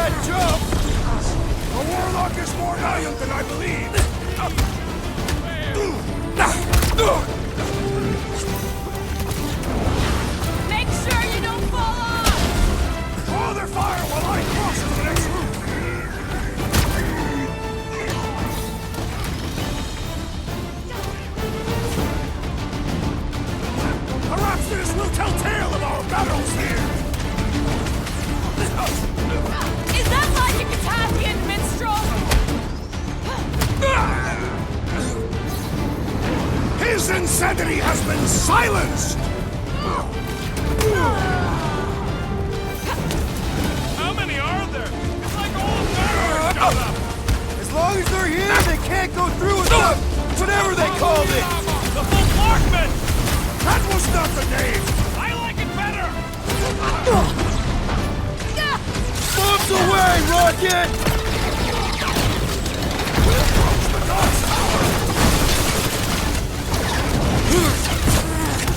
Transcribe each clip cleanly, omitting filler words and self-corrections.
that jump! The warlock is more valiant than I believe! Make sure you don't fall off! Hold their fire while I cross to the next room! Perhaps this will tell tale of our battles here! Is that like a Katavian minstrel? His insanity has been silenced! How many are there? It's like all murderers showed up! As long as they're here, they can't go through with them! Whatever they called it! The full Clarkman! That was not the name! I like it better! Bombs away, Rocket!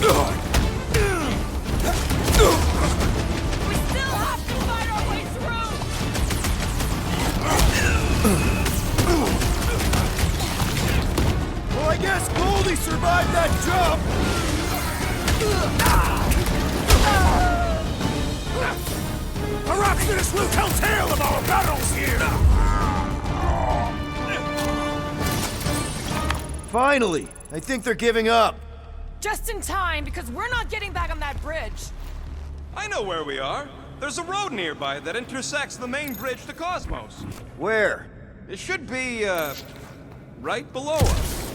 We still have to fight our way through! Well, I guess Goldie survived that jump! Perhaps this will tell tale of our battles here! Finally! I think they're giving up. Just in time, because we're not getting back on that bridge. I know where we are. There's a road nearby that intersects the main bridge to Cosmos. Where? It should be, right below us.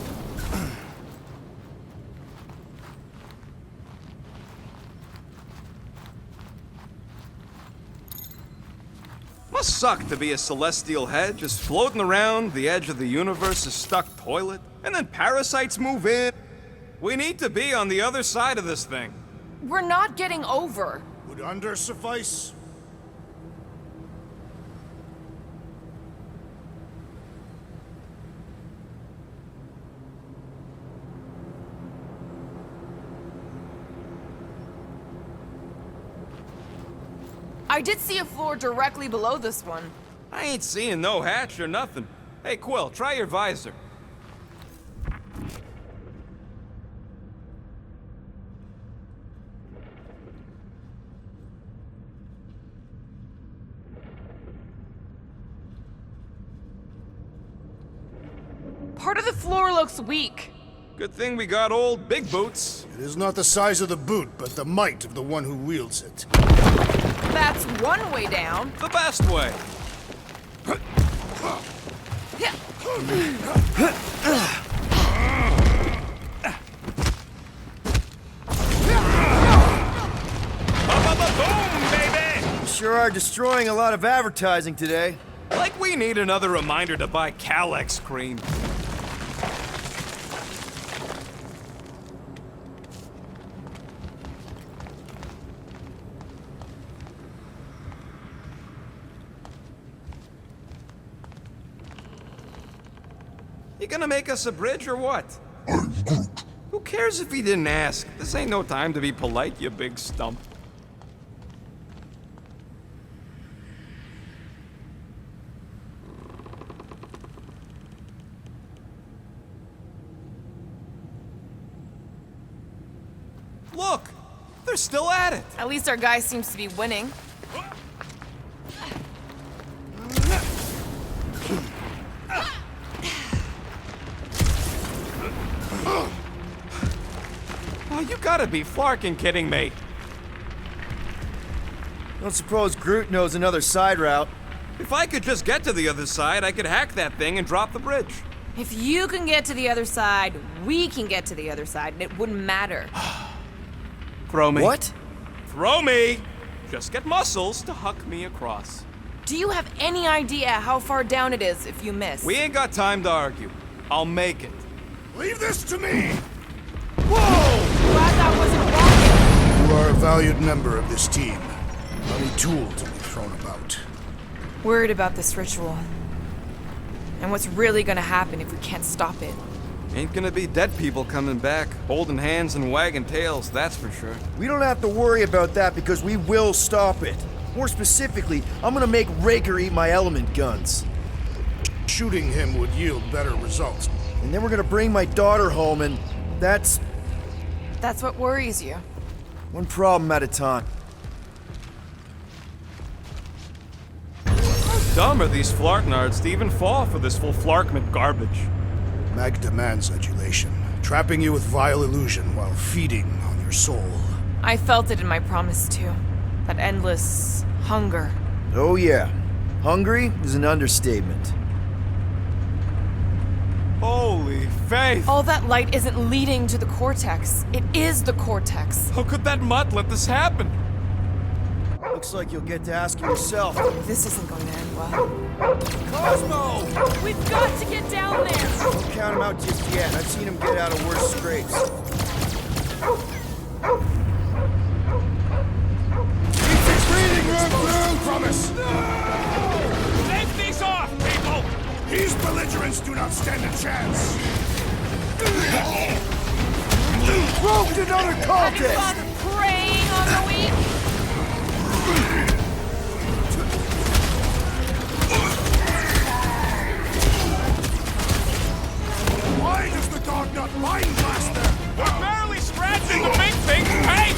Must suck to be a celestial head, just floating around the edge of the universe's stuck toilet, and then parasites move in. We need to be on the other side of this thing. We're not getting over. Would under suffice? I did see a floor directly below this one. I ain't seeing no hatch or nothing. Hey, Quill, try your visor. Part of the floor looks weak. Good thing we got old Big Boots. It is not the size of the boot, but the might of the one who wields it. That's one way down. The best way. Boom, baby! You sure are destroying a lot of advertising today. Like we need another reminder to buy Calyx cream. You gonna make us a bridge or what? Who cares if he didn't ask? This ain't no time to be polite, you big stump. Look! They're still at it! At least our guy seems to be winning. Oh, you gotta be flarkin' kidding me. Don't suppose Groot knows another side route. If I could just get to the other side, I could hack that thing and drop the bridge. If you can get to the other side, we can get to the other side, and it wouldn't matter. Throw me. What? Throw me! Just get muscles to huck me across. Do you have any idea how far down it is if you miss? We ain't got time to argue. I'll make it. Leave this to me! Whoa! Glad that wasn't rocket. You are a valued member of this team. Not a tool to be thrown about. Worried about this ritual. And what's really gonna happen if we can't stop it. Ain't gonna be dead people coming back, holding hands and wagging tails, that's for sure. We don't have to worry about that because we will stop it. More specifically, I'm gonna make Raker eat my element guns. Shooting him would yield better results. And then we're gonna bring my daughter home, and that's That's what worries you. one problem at a time. How dumb are these flartnards to even fall for this full flarkment garbage? Mag demands adulation, trapping you with vile illusion while feeding on your soul. I felt it in my promise too. That endless hunger. Oh yeah, hungry is an understatement. Holy faith! All that light isn't leading to the cortex. It is the cortex. How could that mutt let this happen? Looks like you'll get to ask yourself. This isn't going to end well. Cosmo! We've got to get down there! Don't count him out just yet. I've seen him get out of worse scrapes. Reading room through! Promise! Take these off, people! These belligerents do not stand a chance! Roped another Have you cultist! bothered praying on the week? Why does the dog not mind Blaster? We're barely scratching the big thing! Hey!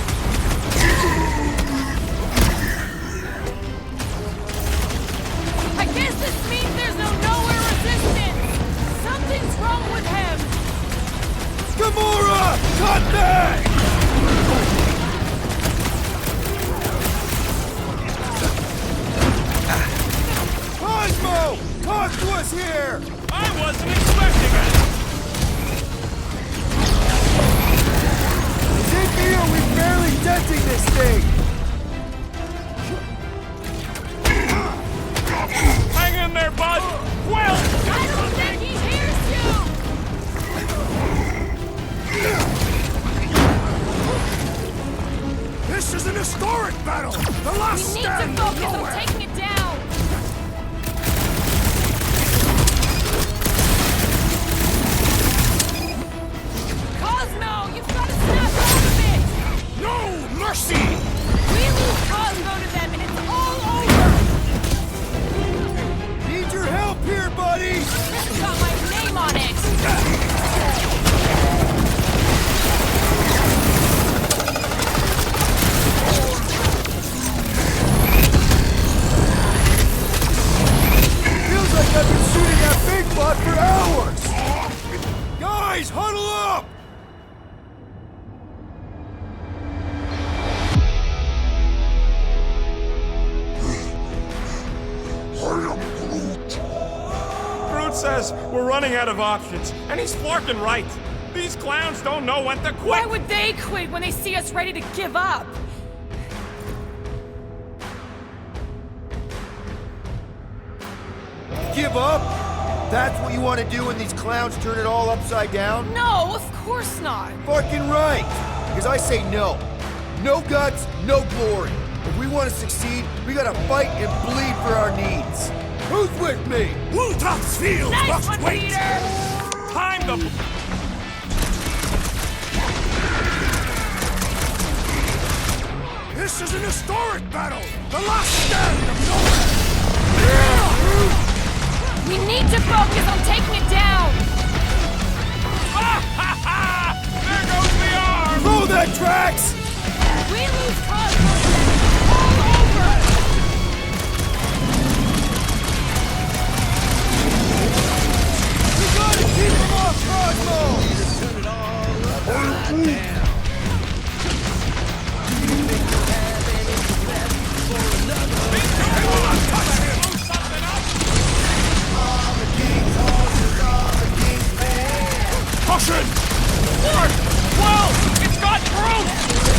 I guess this means there's no nowhere resistance! Something's wrong with him! Gamora! Cut back! Cosmo! Talk to us here! I wasn't expecting it! Is it me or we barely denting this thing? Hang in there, bud! Well! I don't think he hears you! This is an historic battle! The last We need to stand focus of on nowhere! taking it down! Cosmo, you've got to snap out of it! No mercy! We lose Cosmo to them and it's all over! Need your help here, buddy! This has got my name on it! Feels like I've been shooting that big bot for hours! Guys, huddle up! Groot says we're running out of options, and he's flarking right. These clowns don't know when to quit. Why would they quit when they see us ready to give up? Give up? That's what you want to do when these clowns turn it all upside down? No, of course not. Fucking right! Because I say no. No guts, no glory. If we want to succeed, we gotta fight and bleed for our needs. Who's with me? Wultox Field Nice must one, wait! Peter! Time to... This is an historic battle! The last stand of nowhere! We need to focus on taking it down! There goes the arm! Throw that tracks! We lose Cosmo to them, it's all over! We gotta keep him off Cosmo! Caution! Lord! Whoa! It's got Groot!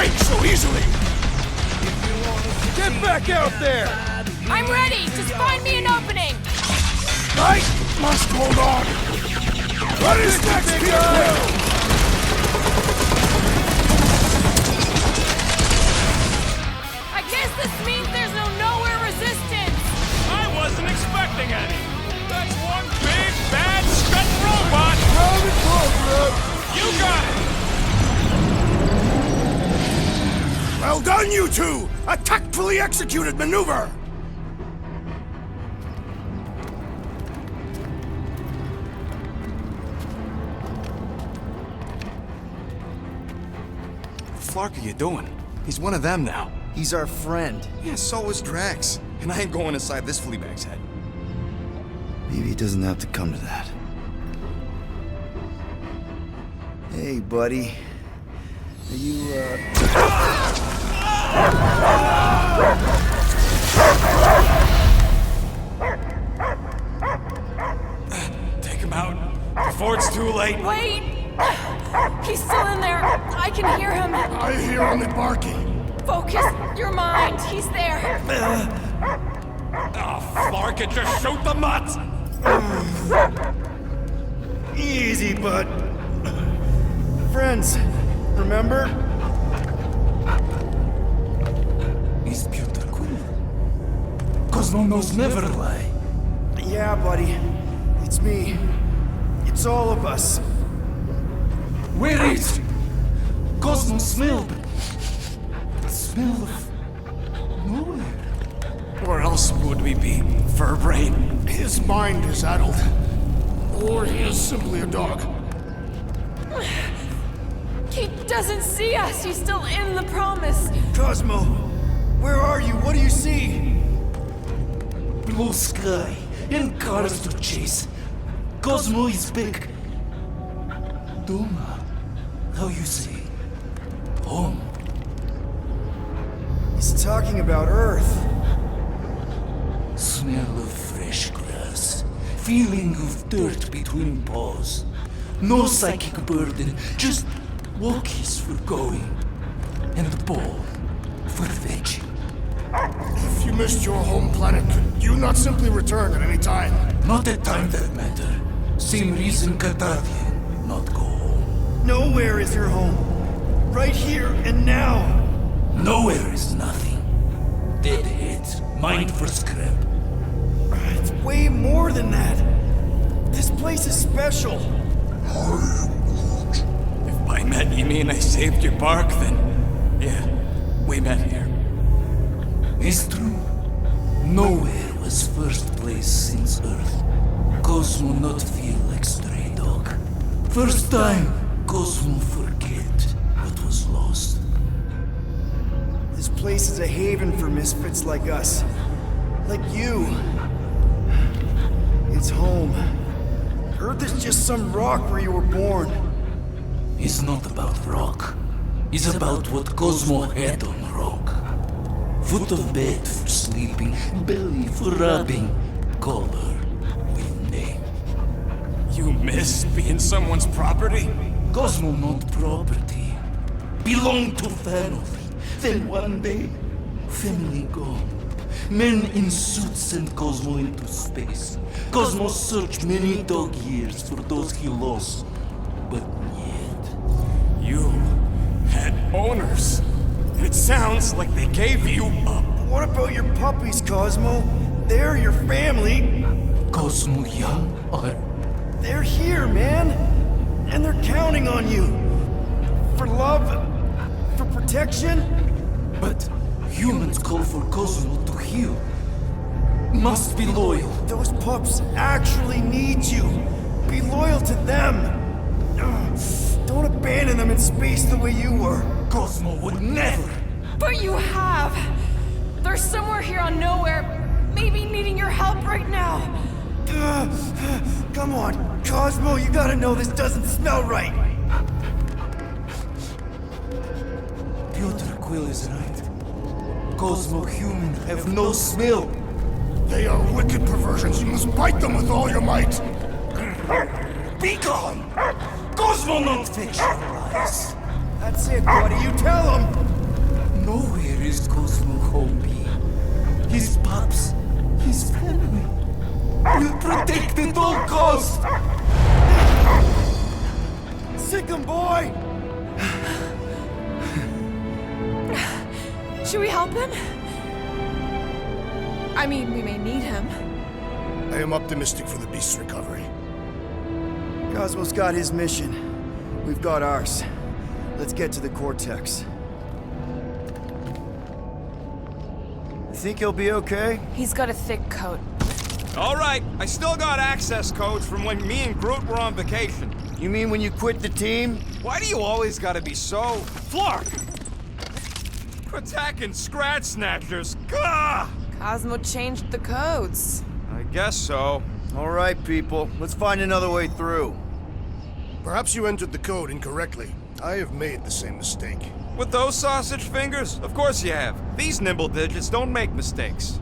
break so easily! Get back out there! I'm ready! Just find me an opening! I must hold on! What is next, Peter Quill? I guess this means there's no nowhere resistance! I wasn't expecting any. That's one big, bad, stunt robot. Round and close, Rob. You got it. Well done, you two! A tactfully executed maneuver! What the fuck are you doing? He's one of them now. He's our friend. Yeah, so is Drax. And I ain't going inside this flea bag's head. Maybe it doesn't have to come to that. Hey, buddy. Are you, Take him out before it's too late. Wait! He's still in there. I can hear him. I hear only barking. Focus your mind. He's there. Oh, Flark, it just shoot the mutts. Easy, bud. Friends, remember? He's Peter Quill. Cosmo knows never lie. Yeah, buddy. It's me. It's all of us. Where is Cosmo smelled? Smell of nowhere. Where else would we be, Furbrain? His mind is addled. Or he is simply a dog. He doesn't see us. He's still in the promise. Cosmo, where are you? What do you see? Blue sky and cars to chase. Cosmo is back. Doma, how you say? Home. He's talking about Earth. Smell of fresh grass. Feeling of dirt between paws. No psychic burden, just walkies for going. And the ball for fetching. If you missed your home planet, could you not simply return at any time? Not at time that matter. Same reason Cardassian not go home. Nowhere is your home. Right here and now. Nowhere is nothing. Dead heads, mind for scrap. It's way more than that. This place is special. If by met you mean I saved your bark, then yeah, we met here. It's true. Nowhere was first place since Earth. Cosmo not feel like stray dog. First time, Cosmo forget what was lost. This place is a haven for misfits like us. Like you. It's home. Earth is just some rock where you were born. It's not about rock. It's about what Cosmo had on rock. Foot of bed for sleeping, belly for rubbing, color with name. You miss being someone's property? Cosmo not property. Belong to family. Then one day, family gone. Men in suits sent Cosmo into space. Cosmo searched many dog years for those he lost. But yet... You had owners. It sounds like they gave you up. What about your puppies, Cosmo? They're your family. Cosmo young or... They're here, man. And they're counting on you. For love, for protection. But humans call for Cosmo to heal. Must be loyal. Those pups actually need you. Be loyal to them. Don't abandon them in space the way you were. Cosmo would never. But you have. They're somewhere here on nowhere, maybe needing your help right now. Come on, Cosmo, you gotta know this doesn't smell right. Peter Quill is right. Cosmo human have no smell. They are wicked perversions. You must bite them with all your might. Be gone! Cosmo not fictionalize. That's it, buddy. You tell them. Nowhere is Cosmo Homie. His pups, his family. Will protect at all costs. Sick 'em, boy! Should we help him? I mean, we may need him. I am optimistic for the beast's recovery. Cosmo's got his mission. We've got ours. Let's get to the Cortex. Think he'll be okay? He's got a thick coat. All right, I still got access codes from when me and Groot were on vacation. You mean when you quit the team? Why do you always gotta be so... Flark! Attacking Scratch Snatchers! Gah! Cosmo changed the codes. I guess so. All right, people. Let's find another way through. Perhaps you entered the code incorrectly. I have made the same mistake. With those sausage fingers? Of course you have. These nimble digits don't make mistakes.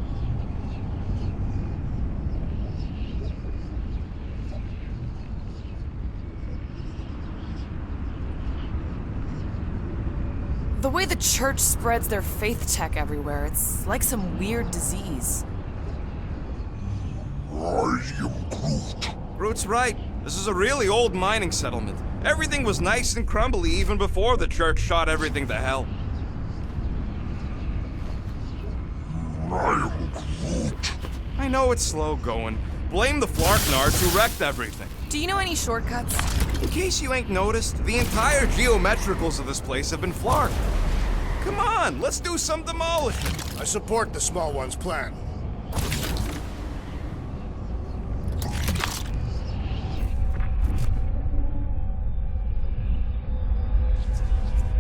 The way the church spreads their faith tech everywhere, it's like some weird disease. Groot's right. This is a really old mining settlement. Everything was nice and crumbly even before the church shot everything to hell. I know it's slow going. Blame the Flarknards who wrecked everything. Do you know any shortcuts? In case you ain't noticed, the entire geometricals of this place have been flarked. Come on, let's do some demolishing. I support the small one's plan.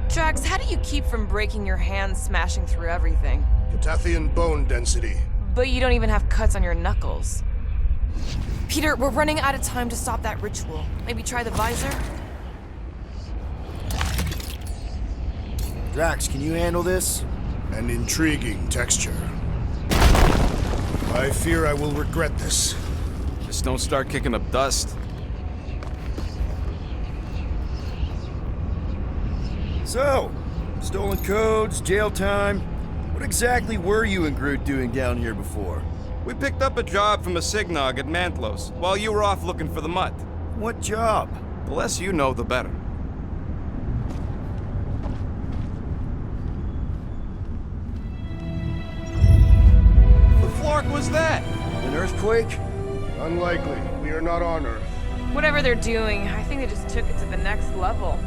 Drax, how do you keep from breaking your hands smashing through everything? Catathian bone density. But you don't even have cuts on your knuckles. Peter, we're running out of time to stop that ritual. Maybe try the visor? Drax, can you handle this? An intriguing texture. I fear I will regret this. Just don't start kicking up dust. So, stolen codes, jail time. What exactly were you and Groot doing down here before? We picked up a job from a Signog at Mantlos, while you were off looking for the mutt. What job? The less you know, the better. The flark was that? An earthquake? Unlikely. We are not on Earth. Whatever they're doing, I think they just took it to the next level.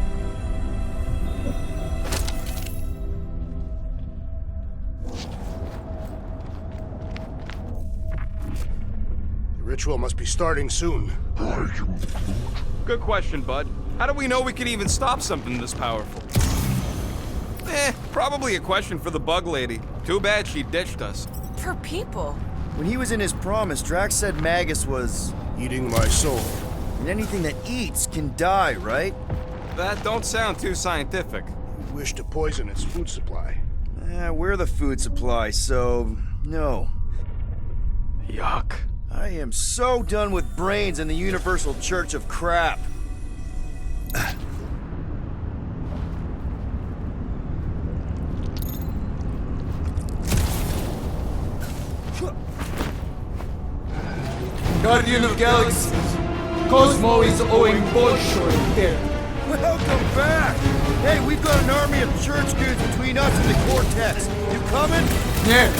The ritual must be starting soon. Good question, bud. How do we know we could even stop something this powerful? Probably a question for the bug lady. Too bad she ditched us. For people. When he was in his promise, Drax said Magus was... Eating my soul. And anything that eats can die, right? That don't sound too scientific. You wish to poison its food supply. We're the food supply, so... no. Yuck. I am so done with brains and the Universal Church of crap. Guardian of Galaxies, Cosmo is owing Bolshoi debt. Welcome back! Hey, we've got an army of church dudes between us and the Cortex. You coming? Yeah,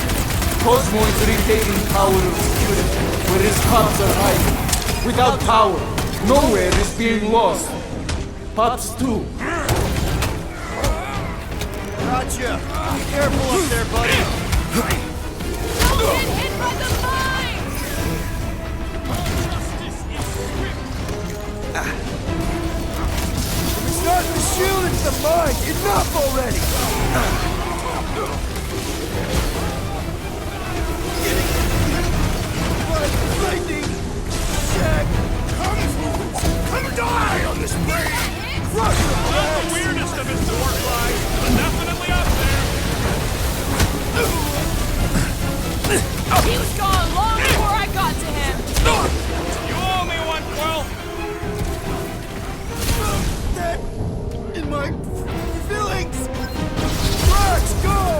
Cosmo is retaking power of security, where his cops are hiding. Without power, nowhere is being lost. Pops too. Gotcha! Be careful up there, buddy! Don't get hit by the mine! It's not the shield, it's the mine! Enough already! Lightning! Jack! Come die on this blade! Crush the The weirdest of his door flies, but definitely up there. He was gone long before I got to him! You owe me one, Quill. That in my feelings! Drax, go!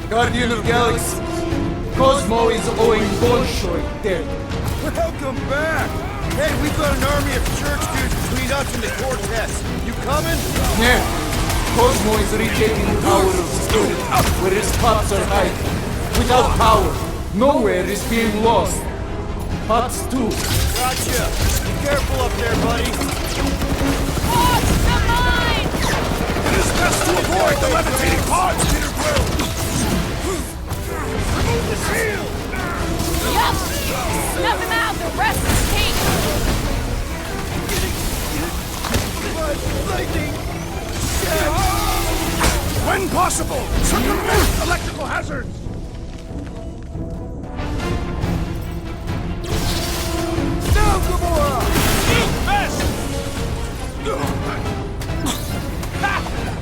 Guardian of Galaxies. Cosmo is owing Bolshoi dead. Welcome back! Hey, we've got an army of church dudes between us and the Cortex. You coming? Yeah. Cosmo is retaking the power of the spirit, where his thoughts are hiding. Without power, nowhere is being lost. Pots too. Gotcha. Be careful up there, buddy. Watch the mine! It is best to avoid the levitating pods, Peter Quill! Remove the shield! Yup! Snuff him out, the rest is cake! Lightning! When possible, circumvent electrical hazards! Now, Gamora!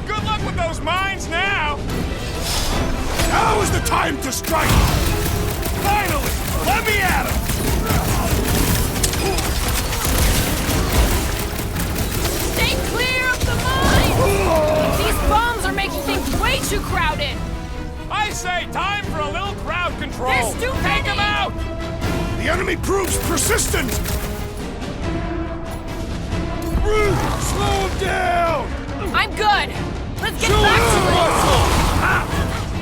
Good luck with those mines now! Now is the time to strike! Finally! Let me at him! Stay clear of the mine! These bombs are making things way too crowded! I say time for a little crowd control! There's too Take many! him out! The enemy proves persistent! Slow him down! I'm good! Let's get back to it!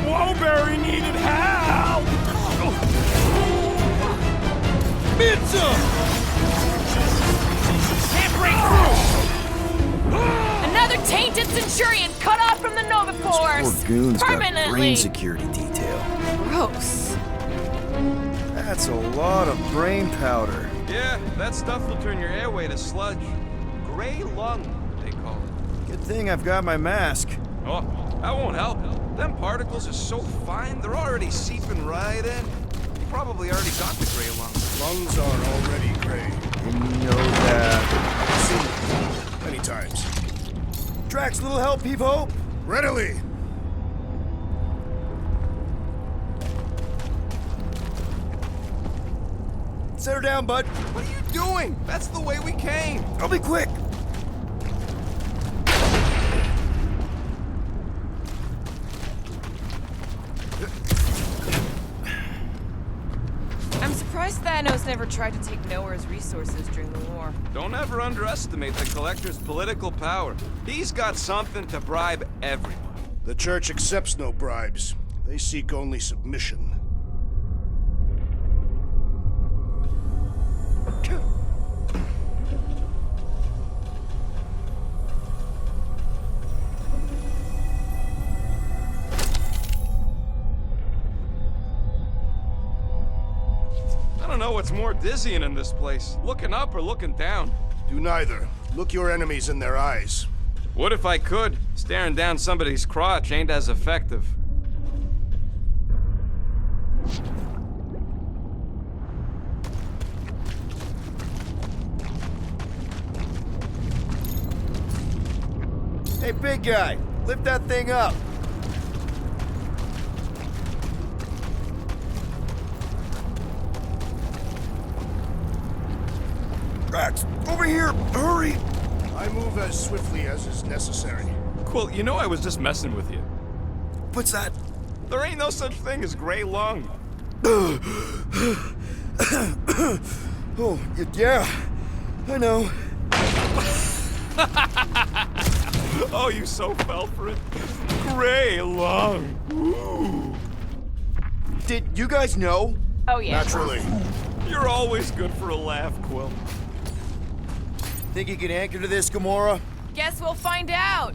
Woeberry needed help! Pizza! Can't break through! Another tainted Centurion cut off from the Nova Force! Poor goon's got Permanently! brain security detail. Gross. That's a lot of brain powder. Yeah, that stuff will turn your airway to sludge. Gray lung, they call it. Good thing I've got my mask. Oh, that won't help. Them particles are so fine, they're already seeping right in. You probably already got the gray lung. Lungs are already gray. You know that. I've seen it many times. Drax, little help, Peep-Ho? Readily! Set her down, bud. What are you doing? That's the way we came. I'll be quick. I'm surprised Thanos never tried to take Nowhere's resources during the war. Don't ever underestimate the Collector's political power. He's got something to bribe everyone. The Church accepts no bribes. They seek only submission. I don't know what's more dizzying in this place, looking up or looking down. Do neither. Look your enemies in their eyes. What if I could? Staring down somebody's crotch ain't as effective. Hey, big guy, lift that thing up. Drax, over here, hurry! I move as swiftly as is necessary. Quill, you know I was just messing with you. What's that? There ain't no such thing as gray lung. Oh, yeah, I know. Oh, you so fell for it. Gray lung. Ooh. Did you guys know? Oh yeah. Naturally. You're always good for a laugh, Quill. Think you can anchor to this, Gamora? Guess we'll find out.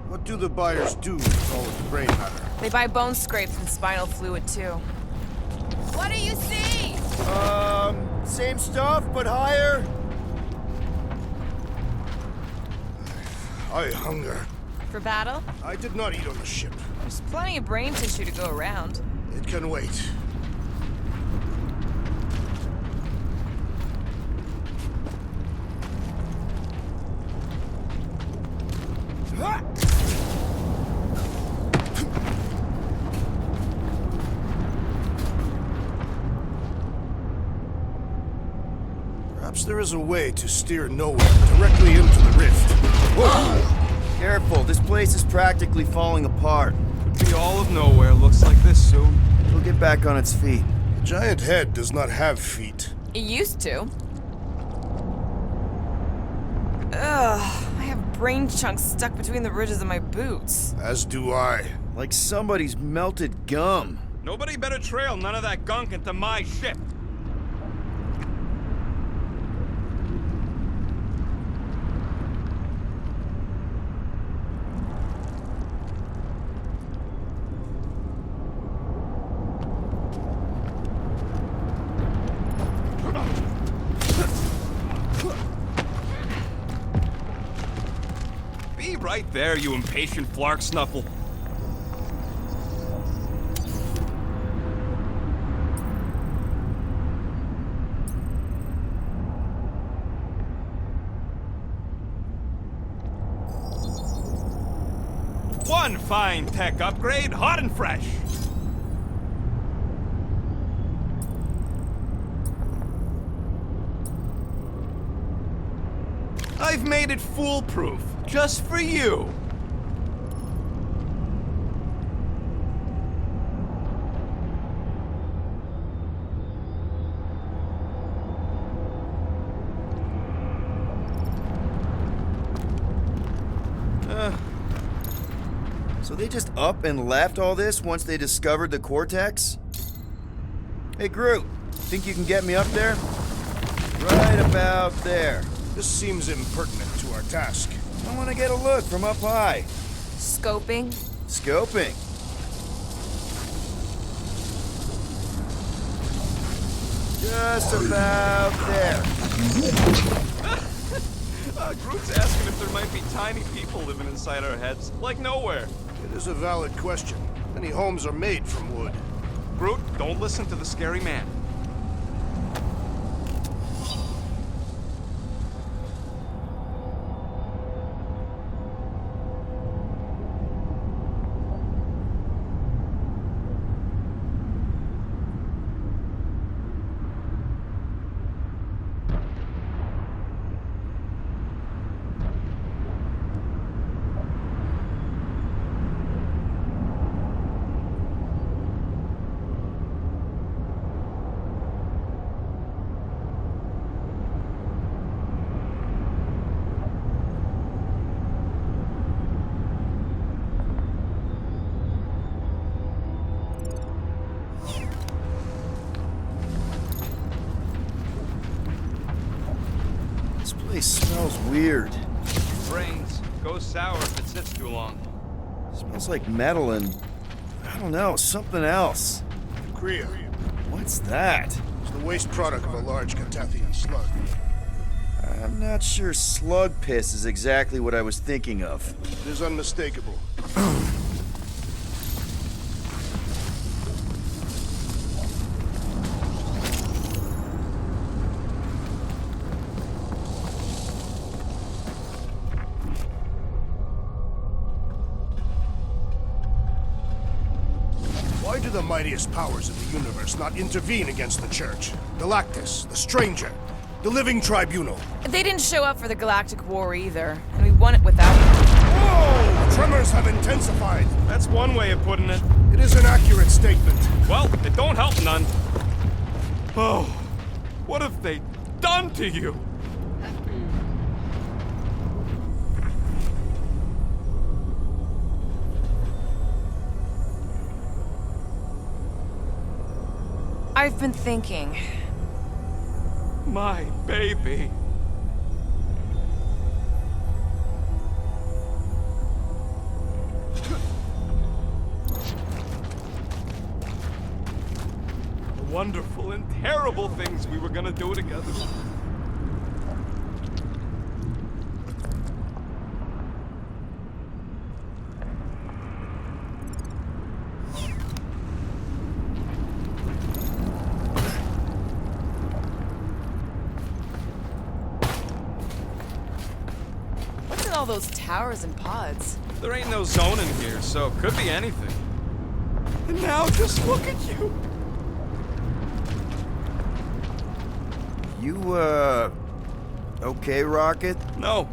What do the buyers do with all of the gray matter? They buy bone scrapes and spinal fluid too. What do you see? Same stuff, but higher. I hunger. For battle? I did not eat on the ship. There's plenty of brain tissue to go around. It can wait. Perhaps there is a way to steer nowhere directly into the rift. Whoa! Careful, this place is practically falling apart. Could be all of nowhere. Looks like this soon. It'll get back on its feet. The giant head does not have feet. It used to. Ugh, I have brain chunks stuck between the ridges of my boots. As do I. Like somebody's melted gum. Nobody better trail none of that gunk into my ship. Be right there, you impatient flark snuffle. One fine tech upgrade, hot and fresh. I've made it foolproof, just for you. So they just up and left all this once they discovered the cortex? Hey Groot, think you can get me up there? Right about there. This seems impertinent to our task. I want to get a look from up high. Scoping? Scoping. Just about there. Groot's asking if there might be tiny people living inside our heads, like nowhere. It is a valid question. Many homes are made from wood. Groot, don't listen to the scary man. This place smells weird. Brains go sour if it sits too long. Smells like metal and, I don't know, something else. Kriya. What's that? It's the waste product of a large Catathian slug. I'm not sure slug piss is exactly what I was thinking of. It is unmistakable. Why do the mightiest powers of the universe not intervene against the Church? Galactus, the Stranger, the Living Tribunal. They didn't show up for the Galactic War either, and we won it without them. Whoa! Tremors have intensified. That's one way of putting it. It is an accurate statement. Well, it don't help none. Oh, what have they done to you? I've been thinking. My baby. The wonderful and terrible things we were gonna do together. All those towers and pods. There ain't no zone in here, so it could be anything. And now just look at you. You, okay, Rocket? No,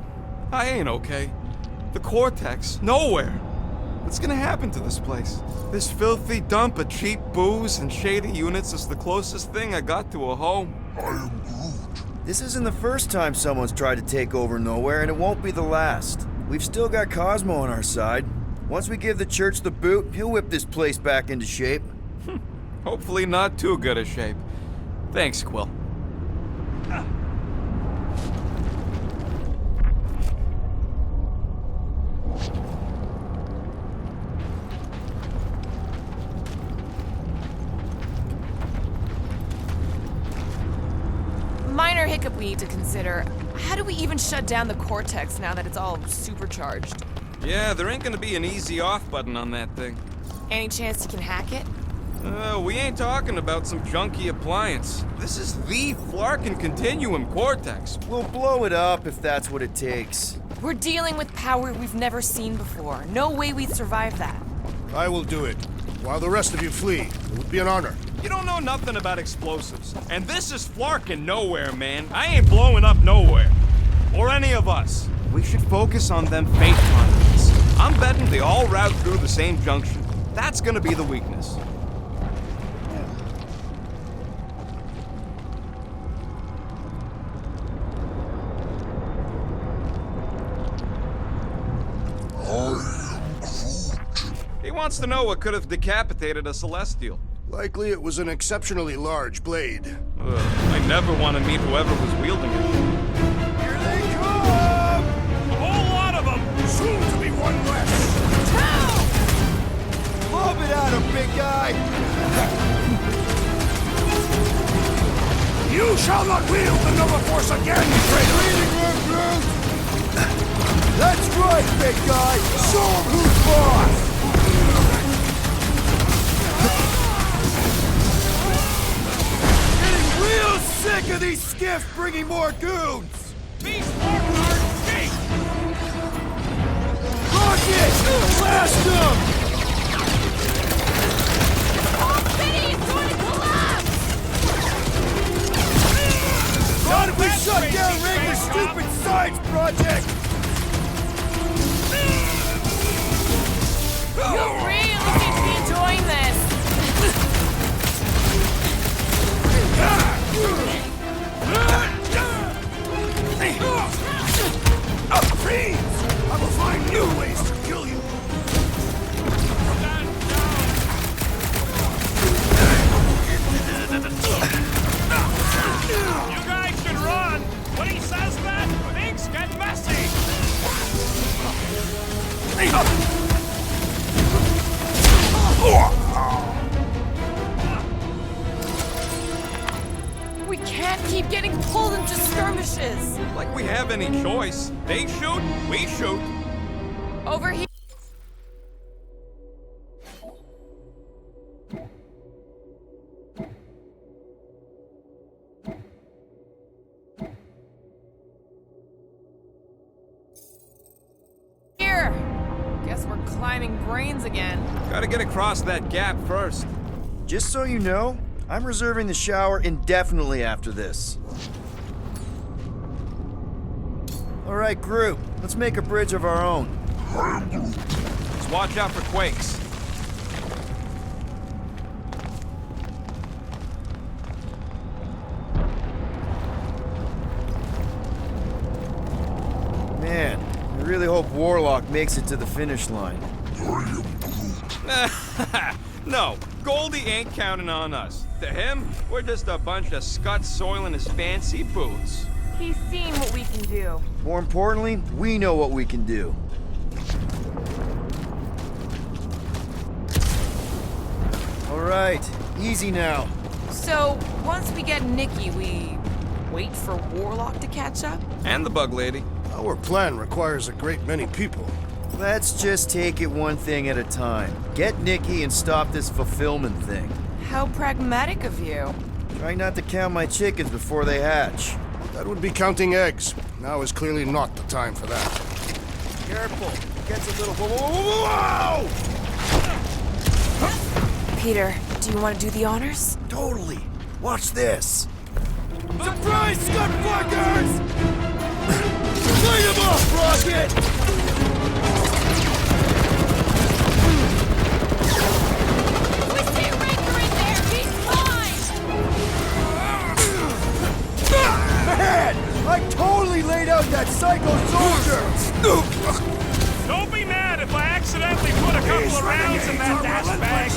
I ain't okay. The Cortex, nowhere. What's gonna happen to this place? This filthy dump of cheap booze and shady units is the closest thing I got to a home. This isn't the first time someone's tried to take over Nowhere, and it won't be the last. We've still got Cosmo on our side. Once we give the church the boot, he'll whip this place back into shape. Hopefully not too good a shape. Thanks, Quill. Minor hiccup we need to consider. How do we even shut down the Cortex now that it's all supercharged? Yeah, there ain't gonna be an easy off button on that thing. Any chance you can hack it? We ain't talking about some junky appliance. This is the Flarkin Continuum Cortex. We'll blow it up if that's what it takes. We're dealing with power we've never seen before. No way we'd survive that. I will do it. While the rest of you flee, it would be an honor. You don't know nothing about explosives. And this is Flarkin Nowhere, man. I ain't blowing up Nowhere. Or any of us. We should focus on them fate conduits. I'm betting they all route through the same junction. That's gonna be the weakness. He wants to know what could have decapitated a Celestial. Likely it was an exceptionally large blade. I never want to meet whoever was wielding it. Here they come! A whole lot of them! Soon to be one less! Lob it at him, big guy! You shall not wield the Nova Force again, traitor! Reading room, Groot! That's right, big guy! Show him who's boss! Getting real sick of these skiffs bringing more goons! These Spartans are cheap! Rocket! Blast them! The whole city is going to collapse! Not if we shut down Rager's stupid science project! You really seem to be enjoying this. Freeze! I will find new ways to kill you! You guys should run! When he says that, things get messy! We can't keep getting pulled into skirmishes. Like we have any choice. They shoot, we shoot. Over here. Here. Guess we're climbing brains again. Gotta get across that gap first. Just so you know, I'm reserving the shower indefinitely after this. All right, group, let's make a bridge of our own. Just watch out for quakes. Man, I really hope Warlock makes it to the finish line. No, Goldie ain't counting on us. To him, we're just a bunch of scuts soiling his fancy boots. He's seen what we can do. More importantly, we know what we can do. All right, easy now. So, once we get Nikki, we wait for Warlock to catch up? And the bug lady. Our plan requires a great many people. Let's just take it one thing at a time. Get Nikki and stop this fulfillment thing. How pragmatic of you. Try not to count my chickens before they hatch. That would be counting eggs. Now is clearly not the time for that. Careful, it gets a little... Whoa! Peter, do you want to do the honors? Totally. Watch this. Surprise, scuttfuckers! Light him up, Rocket! We see Raker in there! He's fine! Man! I totally laid out that psycho soldier! Don't be mad if I accidentally put a couple of rounds in that dash bag.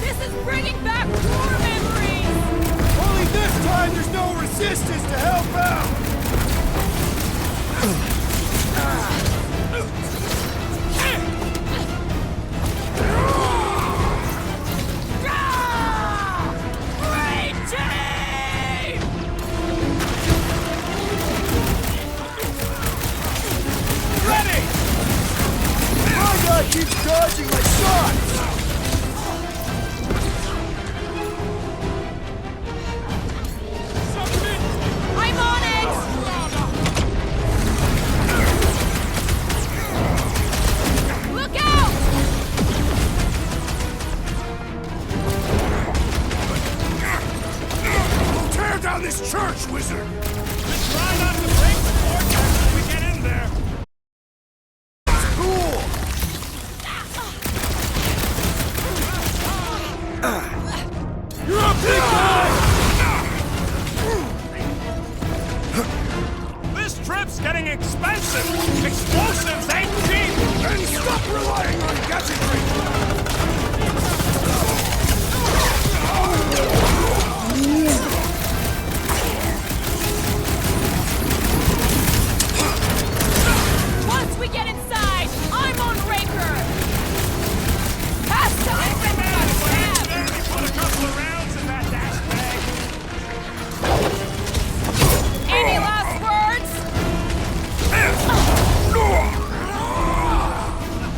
This is bringing back war memories! Only this time there's no resistance to help out! Green team! Ready! My guy keeps dodging my shots! I'm on it! Look out! Tear down this church, wizard! Just try not to break the vortex when we get in there. Cool! You're up, big guy! This trip's getting expensive. Explosives ain't cheap. And stop relying on gadgetry! Once we get inside, I'm on Raker! Pass time! Accidentally put a couple of rounds in that dash bag. Any last words?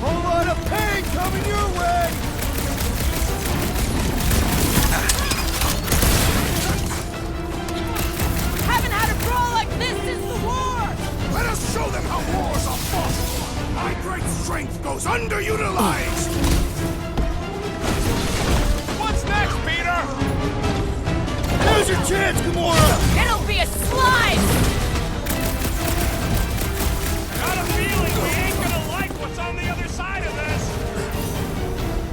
Whole lot of pain coming your way! Haven't had a brawl like this since the war! Let us show them how wars are fought! My great strength goes underutilized! What's next, Peter? Now's your chance, Gamora! It'll be a slice! Got a feeling we ain't gonna like what's on the other side of this.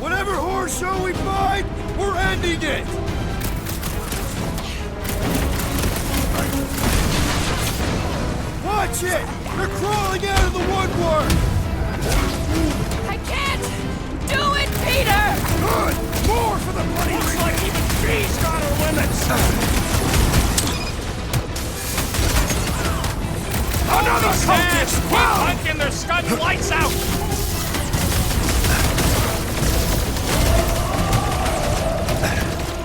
Whatever horse show we find, we're ending it! Watch it! They're crawling out of the woodwork! I can't do it, Peter! Good! More for the bloody Looks like even she's got her limits. Another cultist! Keep Wow! punking their scud lights out.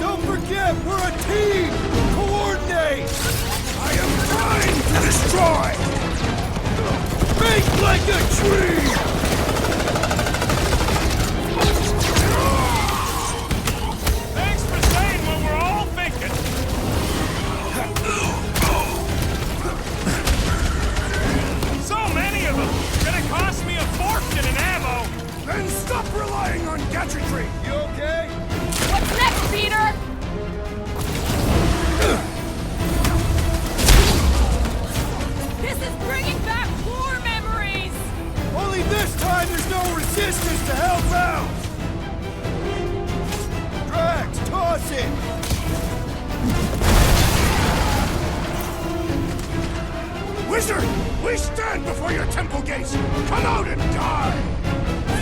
Don't forget, we're a team! Coordinate! I am trying to destroy! Make like a tree! Thanks for saying what we're all thinking. So many of them. Gonna cost me a fortune in ammo. Then stop relying on gadgetry! You okay? What's next, Peter? This is bringing back war memories! Only this time there's no resistance to help out! Drax, toss it! Wizard! We stand before your temple gates! Come out and die!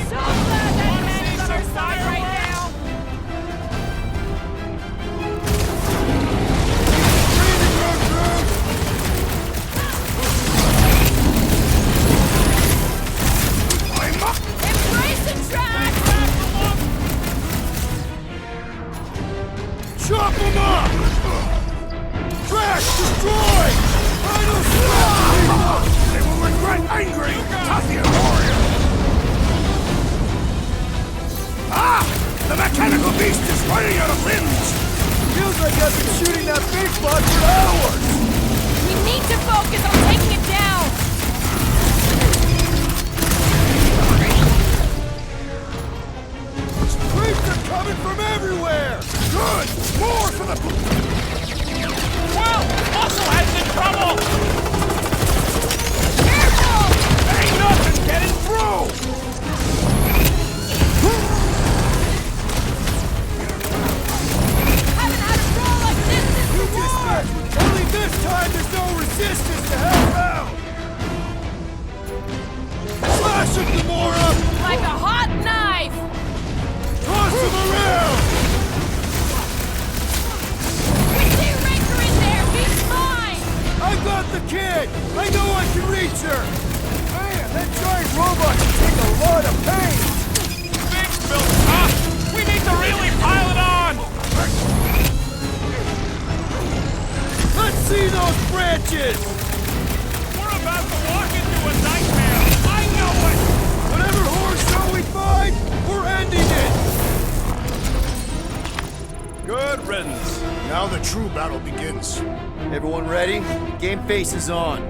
So glad that man is on our side right now! I'm up! Embrace the track! Chop him up! Drax, destroy! Final smash! They will regret angry Tathian warrior! Ah! The mechanical beast is running out of limbs! Feels like I've been shooting that big spot for hours! We need to focus on taking it down! Creeps are coming from everywhere! Good! More for the... Well, Muscle has in trouble! Careful! Ain't nothing getting through! Haven't had a brawl like this since the war! Only this time there's no resistance to help out! Slash him, Gamora! Like a hot knife! Toss him around! We see Raker in there! He's mine! I got the kid! I know I can reach her! Man, that giant robot can take a lot of pain! Thanks, Bill. We need to really pile it on! Let's see those branches! We're about to walk into a nightmare! I know it! Whatever horse show we find, we're ending it! Good riddance. Now the true battle begins. Everyone ready? Game face is on.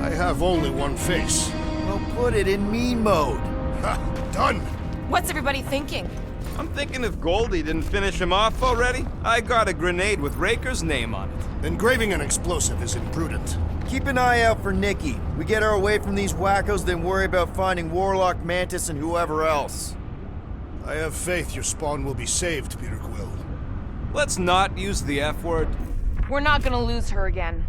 I have only one face. Well, put it in me mode. Ha! Done! What's everybody thinking? I'm thinking if Goldie didn't finish him off already, I got a grenade with Raker's name on it. Engraving an explosive is imprudent. Keep an eye out for Nikki. We get her away from these wackos, then worry about finding Warlock, Mantis, and whoever else. I have faith your spawn will be saved, Peter Quill. Let's not use the F word. We're not gonna lose her again.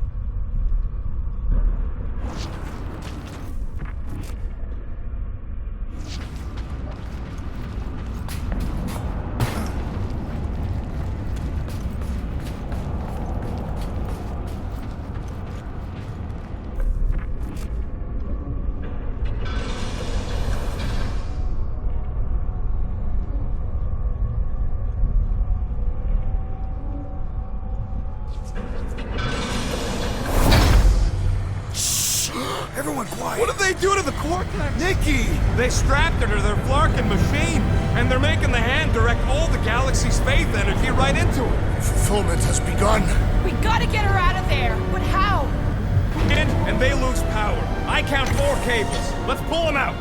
Everyone quiet! What did they do to the Cortex? Nikki! They strapped her to their Flarkin machine, and they're making the hand direct all the galaxy's faith energy right into it. Fulfillment has begun. We gotta get her out of there! But how? And they lose power. I count 4 cables. Let's pull them out.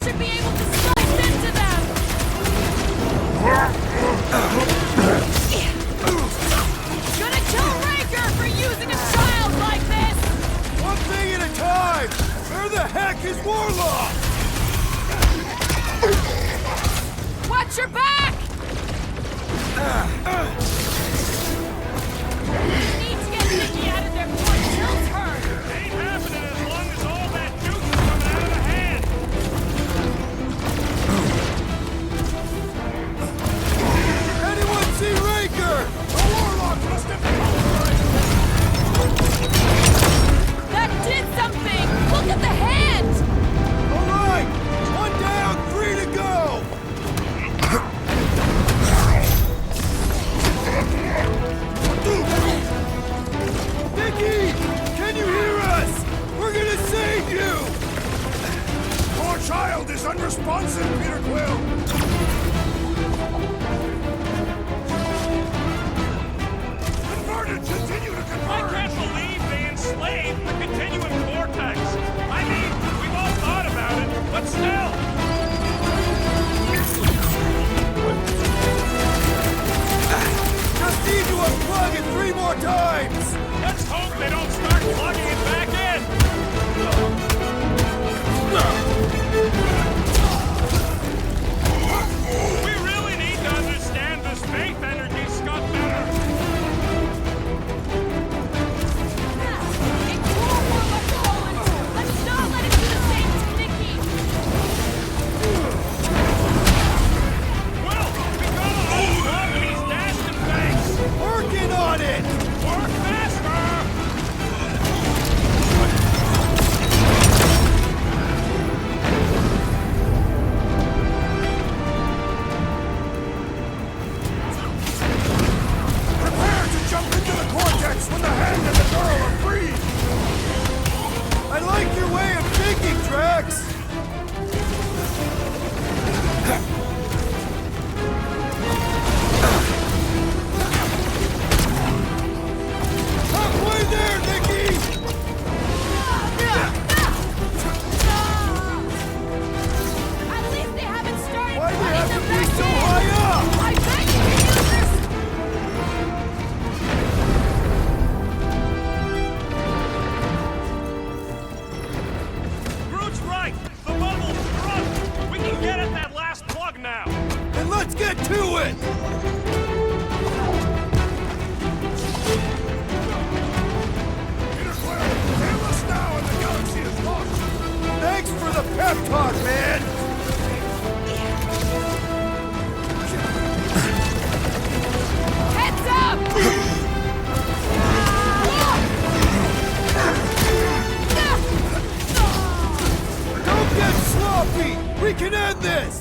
Should be able to slice into them! Gonna kill Raker for using a child like this! One thing at a time! Where the heck is Warlock? Watch your back! We need to get Nikki out of there before it kills her! Ain't happening as long as all that juice is coming out of the hand! Anyone see Raker? The Warlock must have been... That did something! Look at the hand! All right! One down, 3 to go! Nikki! Can you hear us? We're gonna save you! Poor child is unresponsive, Peter Quill! Converted! Continue to I convert! can't believe they enslaved the continuum vortex! I mean, we've all thought about it, but still! Just need to unplug it 3 more times! Let's hope they don't start plugging it back in! We really need to understand this faith energy stuff better! Ignore Warlock Owens! Let's not let it do the same to Nikki! Well, we gotta hold on to these dashed things! Working on it! Work faster! pep talk, man! Heads up! Don't get sloppy! We can end this!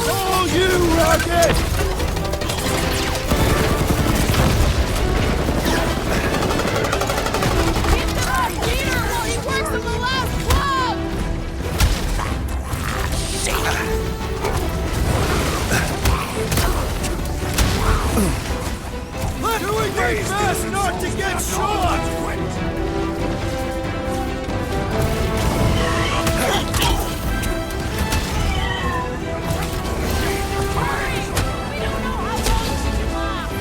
All you, Rocket! Keep the last leader while he works on the last club! Let doing my best not to get shot! Hurry! We don't know how long she can last!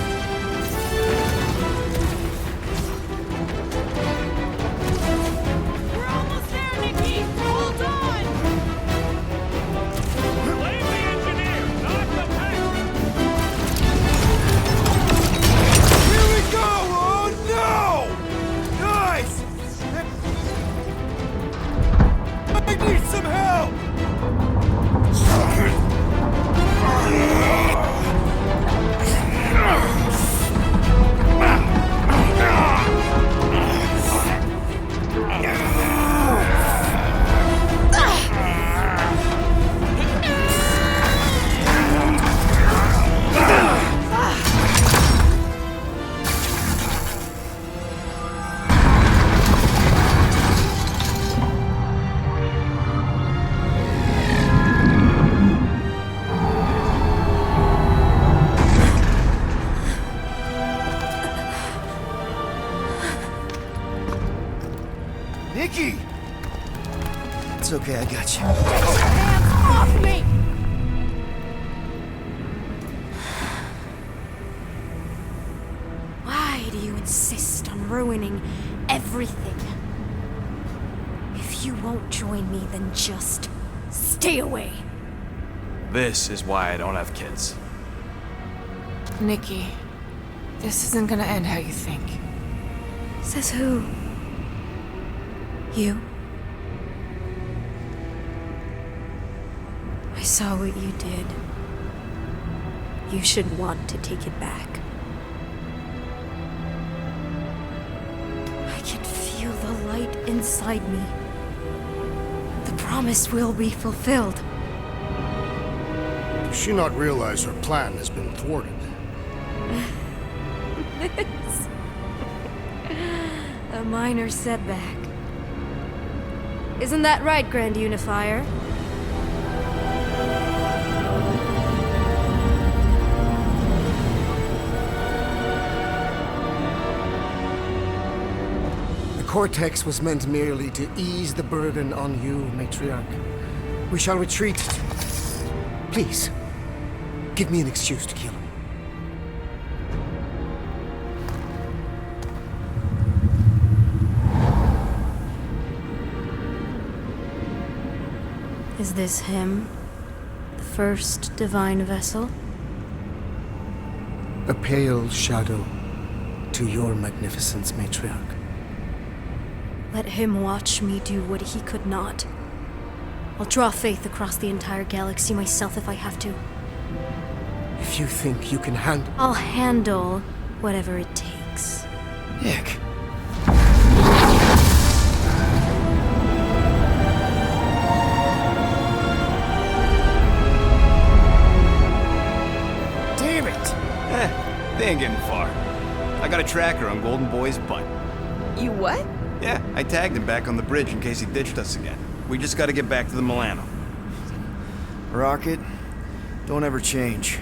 We're almost there, Nikki! Hold on! Blame the engineer, not the tank! Here we go! Oh no! Nice! I need some help! Nikki! It's okay, I got you. Hands off me! Why do you insist on ruining everything? If you won't join me, then just stay away. This is why I don't have kids. Nikki, this isn't gonna end how you think. Says who? You? I saw what you did. You should want to take it back. I can feel the light inside me. The promise will be fulfilled. Does she not realize her plan has been thwarted? This. A minor setback. Isn't that right, Grand Unifier? The cortex was meant merely to ease the burden on you, matriarch. We shall retreat. Please, give me an excuse to kill him. Is this him? The first divine vessel? A pale shadow to your magnificence, matriarch. Let him watch me do what he could not. I'll draw faith across the entire galaxy myself if I have to. If you think you can handle... I'll handle whatever it takes. Nick. Damn it! They ain't getting far. I got a tracker on Golden Boy's butt. You what? Yeah, I tagged him back on the bridge in case he ditched us again. We just gotta get back to the Milano. Rocket, don't ever change.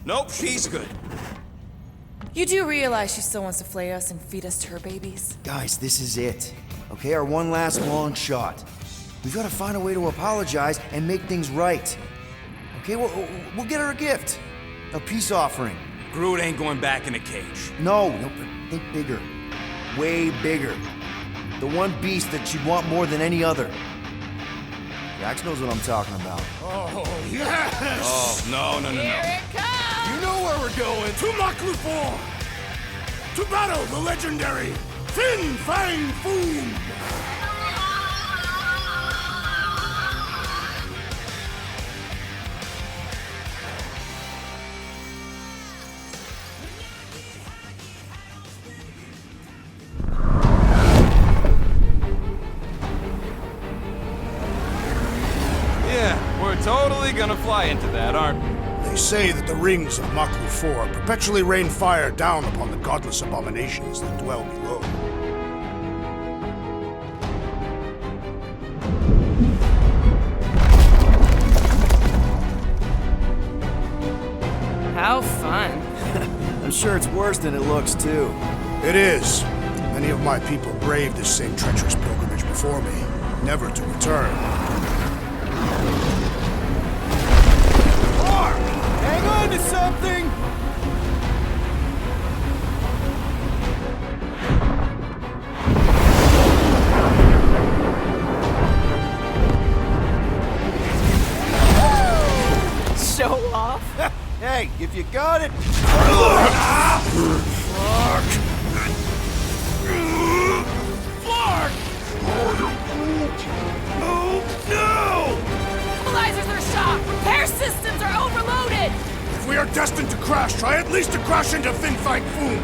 Nope, she's good. You do realize she still wants to flay us and feed us to her babies? Guys, this is it. Okay, our one last long shot. We've got to find a way to apologize and make things right. Okay, we'll get her a gift. A peace offering. Groot ain't going back in a cage. No, think bigger. Way bigger. The one beast that she'd want more than any other. Jax knows what I'm talking about. Oh, yes! Oh, no. Here it comes! You know where we're going. To Maklu 4! To battle the legendary Fin Fang Foom! Totally gonna fly into that, aren't we? They say that the rings of Maklu 4 perpetually rain fire down upon the godless abominations that dwell below. How fun. I'm sure it's worse than it looks, too. It is. Many of my people braved this same treacherous pilgrimage before me, never to return. Hang on to something! Show off? Hey, if you got it... Stabilizers are shot! Repair systems are overloaded! If we are destined to crash, try at least to crash into Fin Fang Foom!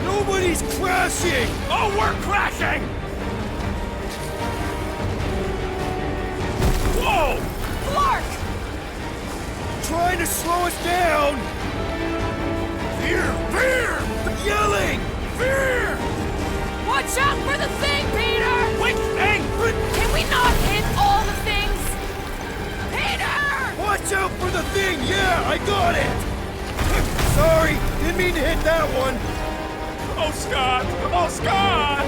Nobody's crashing! Oh, we're crashing! Whoa! Clark! Trying to slow us down! Fear! Fear! Yelling! Fear! Watch out for the thing, Peter! Which thing? Can we not hit all the things? Peter! Watch out for the thing! Yeah, I got it! Sorry, didn't mean to hit that one. Oh, Scott! Oh, Scott!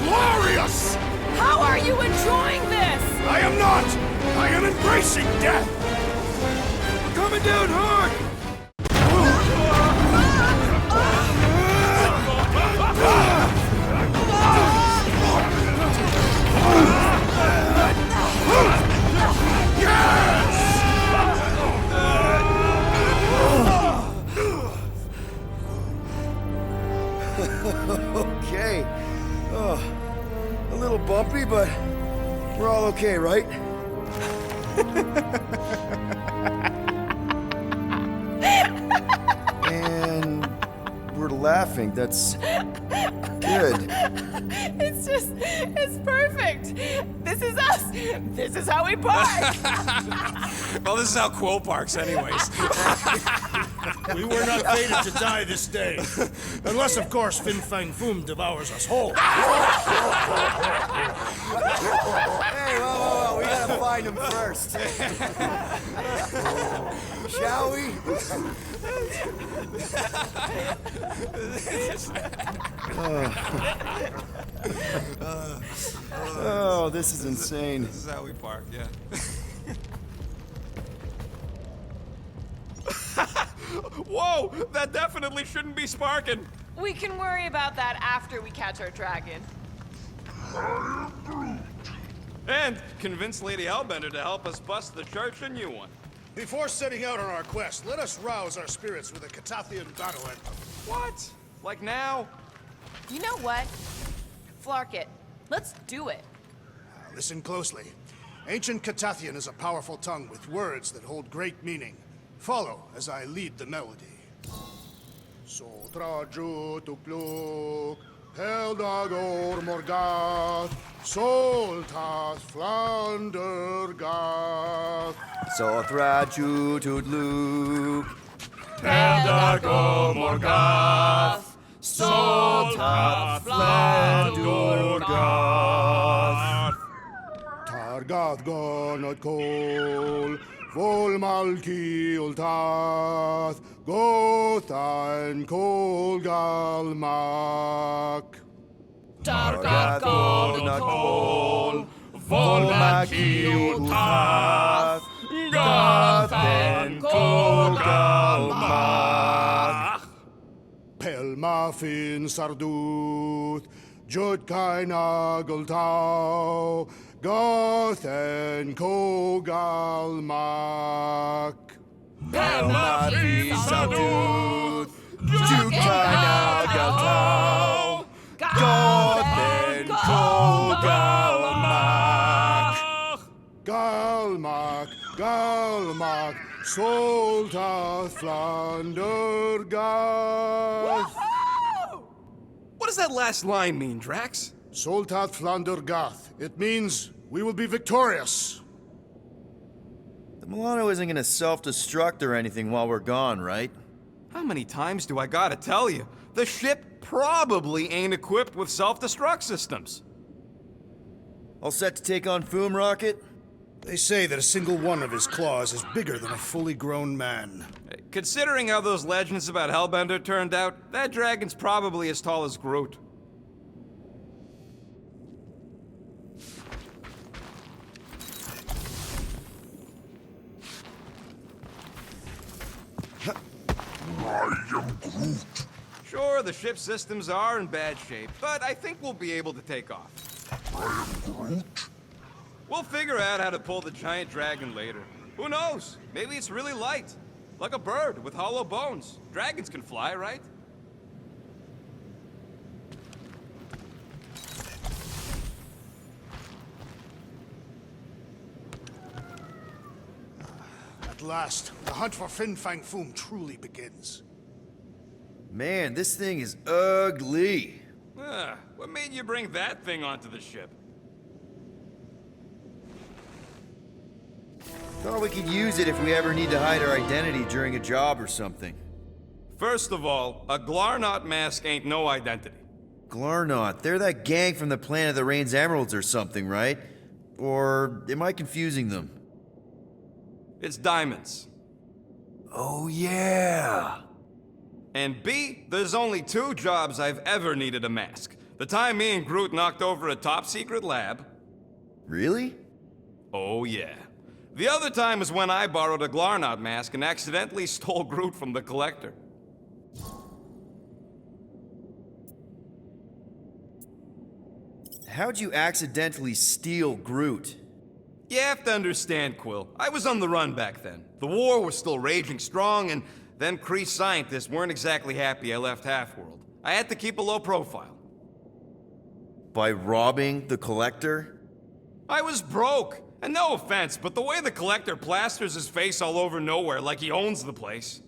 Glorious! How are you enjoying this? I am not! I am embracing death! Coming down hard! Okay. Oh, a little bumpy, but we're all okay, right? And we're laughing. That's good. It's perfect. This is us. This is how we park. Well, this is how Quo parks anyways. We were not fated to die this day. Unless, of course, Fin Fang Foom devours us whole. Hey, whoa, we gotta find him first. Shall we? Oh, this is insane. This is how we park, yeah. Whoa! That definitely shouldn't be sparking. We can worry about that after we catch our dragon. And convince Lady Hellbender to help us bust the church a new one. Before setting out on our quest, let us rouse our spirits with a Catathian battle anthem. What? Like now? You know what? Flark it. Let's do it. Listen closely. Ancient Catathian is a powerful tongue with words that hold great meaning. Follow as I lead the melody. Sotraju tupluk, Heldagor morgat, Soltas flandergat. Sothraju tudluk. Eldago Morgoth, Soltat Flandurgoth. Targath gonot kol, Volmalki ultath, Gothan kolgalmak. Targat Kol, Volmaki Ultath, Gathen Kolgalmach. Pelmafin sarduth, Judkaina gultau, Gothen kogalmak. Pelmafin sarduth, Judkaina gultau, Gothen Kolgalmach. Galmak, Galmak, Soltath Flandergath. What does that last line mean, Drax? Soltath Flandergath. It means we will be victorious. The Milano isn't gonna self-destruct or anything while we're gone, right? How many times do I gotta tell you? The ship probably ain't equipped with self-destruct systems. All set to take on Foom Rocket? They say that a single one of his claws is bigger than a fully grown man. Considering how those legends about Hellbender turned out, that dragon's probably as tall as Groot. Sure, the ship's systems are in bad shape, but I think we'll be able to take off. We'll figure out how to pull the giant dragon later. Who knows? Maybe it's really light. Like a bird with hollow bones. Dragons can fly, right? At last, the hunt for Fin Fang Foom truly begins. Man, this thing is ugly. What made you bring that thing onto the ship? Thought we could use it if we ever need to hide our identity during a job or something. First of all, a Glarnot mask ain't no identity. Glarnot, they're that gang from the planet that rains emeralds or something, right? Or am I confusing them? It's diamonds. Oh yeah! And B, there's only 2 jobs I've ever needed a mask. The time me and Groot knocked over a top-secret lab. Really? Oh yeah. The other time was when I borrowed a Glarnot mask and accidentally stole Groot from the Collector. How'd you accidentally steal Groot? You have to understand, Quill. I was on the run back then. The war was still raging strong, and then Kree scientists weren't exactly happy I left Half-World. I had to keep a low profile. By robbing the Collector? I was broke. And no offense, but the way the Collector plasters his face all over nowhere like he owns the place.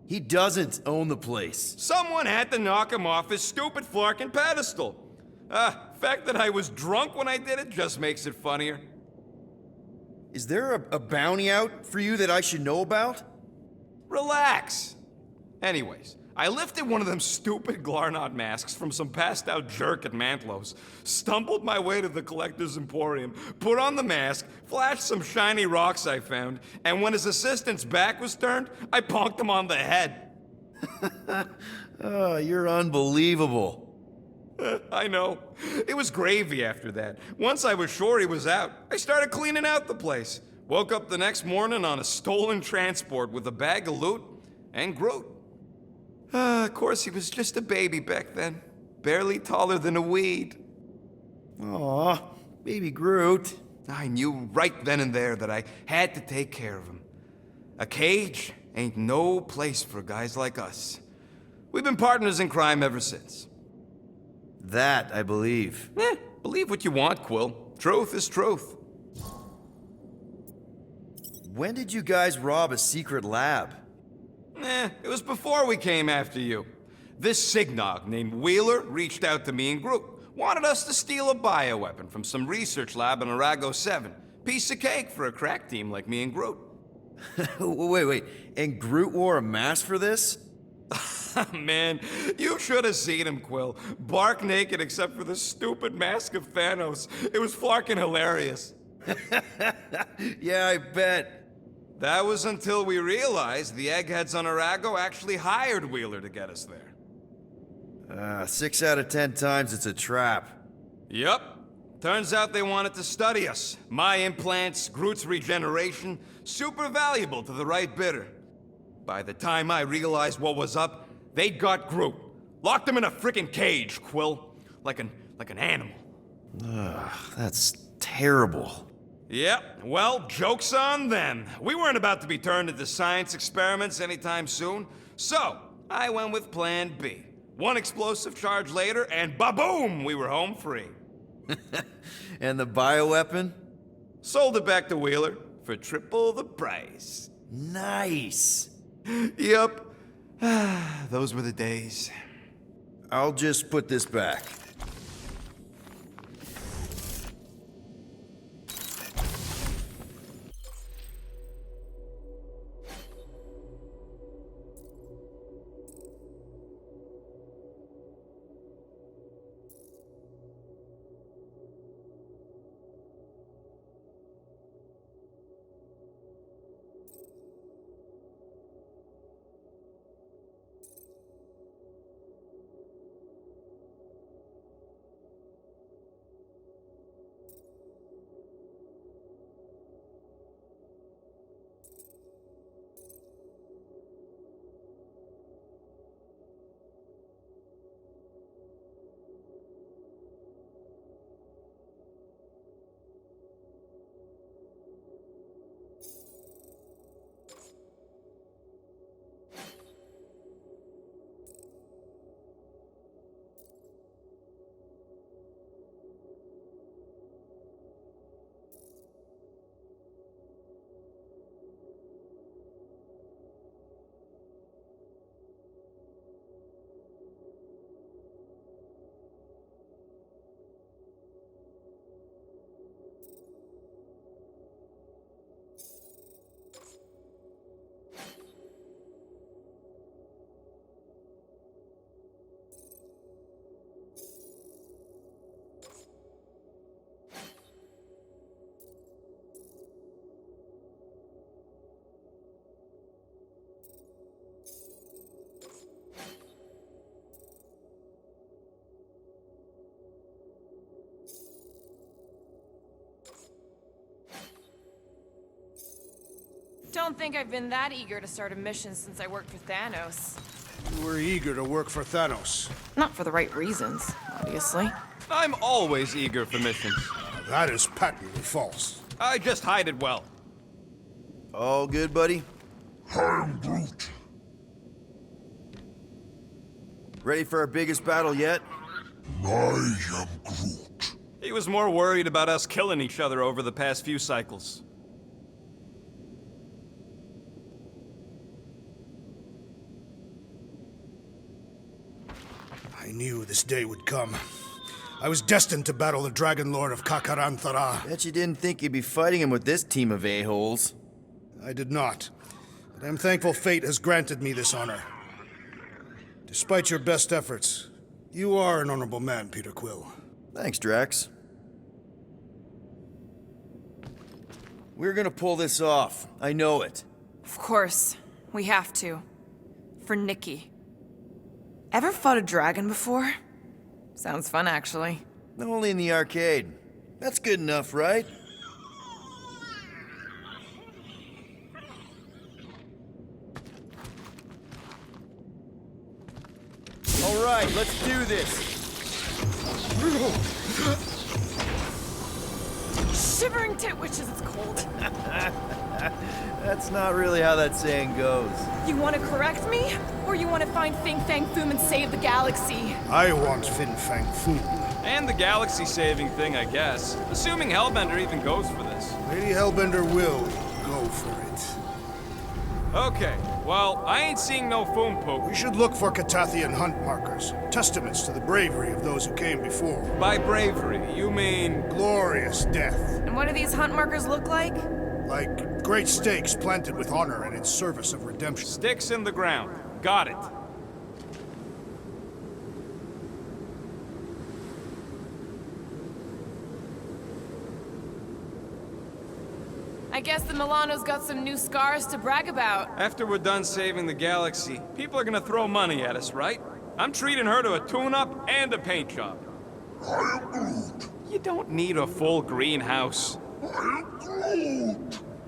He doesn't own the place. Someone had to knock him off his stupid flarkin' pedestal. The fact that I was drunk when I did it just makes it funnier. Is there a bounty out for you that I should know about? Relax. Anyways, I lifted one of them stupid Glarnot masks from some passed-out jerk at Mantlo's, stumbled my way to the Collector's Emporium, put on the mask, flashed some shiny rocks I found, and when his assistant's back was turned, I bonked him on the head. Oh, you're unbelievable. I know. It was gravy after that. Once I was sure he was out, I started cleaning out the place. Woke up the next morning on a stolen transport with a bag of loot and Groot. Of course, he was just a baby back then. Barely taller than a weed. Aw, baby Groot. I knew right then and there that I had to take care of him. A cage ain't no place for guys like us. We've been partners in crime ever since. That I believe. Believe what you want, Quill. Truth is truth. When did you guys rob a secret lab? It was before we came after you. This Signog named Wheeler reached out to me and Groot. Wanted us to steal a bioweapon from some research lab in Arago 7. Piece of cake for a crack team like me and Groot. Wait. And Groot wore a mask for this? Man, you should have seen him, Quill. Bark naked except for the stupid mask of Thanos. It was fucking hilarious. Yeah, I bet. That was until we realized the eggheads on Arago actually hired Wheeler to get us there. 6 out of 10 times it's a trap. Yup. Turns out they wanted to study us. My implants, Groot's regeneration, super valuable to the right bidder. By the time I realized what was up, they'd got Groot. Locked him in a frickin' cage, Quill. Like an animal. Ugh, that's terrible. Yep, well, joke's on them. We weren't about to be turned into science experiments anytime soon, so I went with Plan B. One explosive charge later, and ba-boom, we were home free. And the bioweapon? Sold it back to Wheeler for triple the price. Nice. Yep. Those were the days. I'll just put this back. Don't think I've been that eager to start a mission since I worked for Thanos. You were eager to work for Thanos. Not for the right reasons, obviously. I'm always eager for missions. That is patently false. I just hide it well. All good, buddy? I'm Groot. Ready for our biggest battle yet? I am Groot. He was more worried about us killing each other over the past few cycles. I knew this day would come. I was destined to battle the Dragon Lord of Kakaranthara. Bet you didn't think you'd be fighting him with this team of a-holes. I did not, but I'm thankful fate has granted me this honor. Despite your best efforts, you are an honorable man, Peter Quill. Thanks, Drax. We're gonna pull this off. I know it. Of course. We have to. For Nikki. Ever fought a dragon before? Sounds fun, actually. Only in the arcade. That's good enough, right? All right, let's do this. Shivering tit witches, it's cold. That's not really how that saying goes. You want to correct me? Or you want to find Fin Fang Foom and save the galaxy? I want Fin Fang Foom. And the galaxy-saving thing, I guess. Assuming Hellbender even goes for this. Lady Hellbender will go for it. Okay, well, I ain't seeing no foam poke. We should look for Catathian hunt markers, testaments to the bravery of those who came before. By bravery, you mean... Glorious death. And what do these hunt markers look like? Like great stakes planted with honor and in service of redemption. Sticks in the ground. Got it. I guess the Milano's got some new scars to brag about. After we're done saving the galaxy, people are gonna throw money at us, right? I'm treating her to a tune-up and a paint job. You don't need a full greenhouse.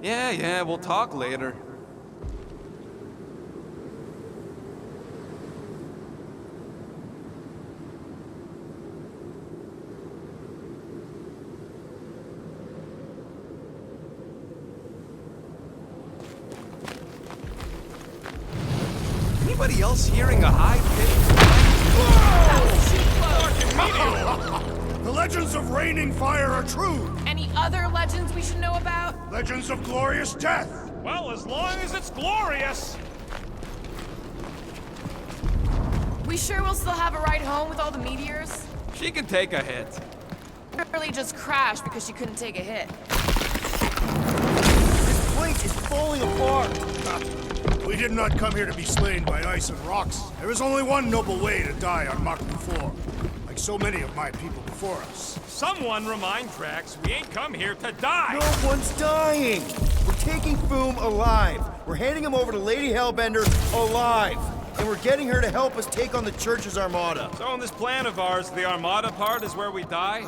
Yeah, we'll talk later. Anybody else hearing a high-pitched... The legends of raining fire are true! Any other legends we should know about? Legends of glorious death! Well, as long as it's glorious. We sure we'll still have a ride home with all the meteors? She can take a hit. Literally just crashed because she couldn't take a hit. This place is falling apart! We did not come here to be slain by ice and rocks. There is only one noble way to die on Mach 4, like so many of my people before us. Someone remind Drax we ain't come here to die. No one's dying! We're taking Foom alive. We're handing him over to Lady Hellbender alive. And we're getting her to help us take on the Church's armada. So in this plan of ours, the armada part is where we die?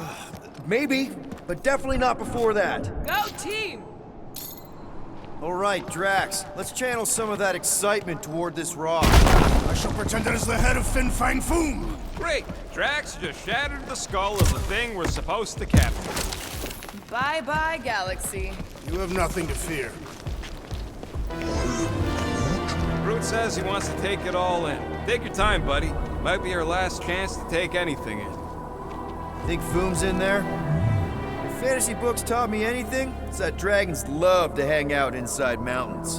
Maybe, but definitely not before that. Go team! All right, Drax, let's channel some of that excitement toward this rock. I shall pretend it is the head of Fin Fang Foom. Great! Drax just shattered the skull of the thing we're supposed to capture. Bye-bye, Galaxy. You have nothing to fear. Groot says he wants to take it all in. Take your time, buddy. Might be our last chance to take anything in. Think Foom's in there? If fantasy books taught me anything, it's that dragons love to hang out inside mountains.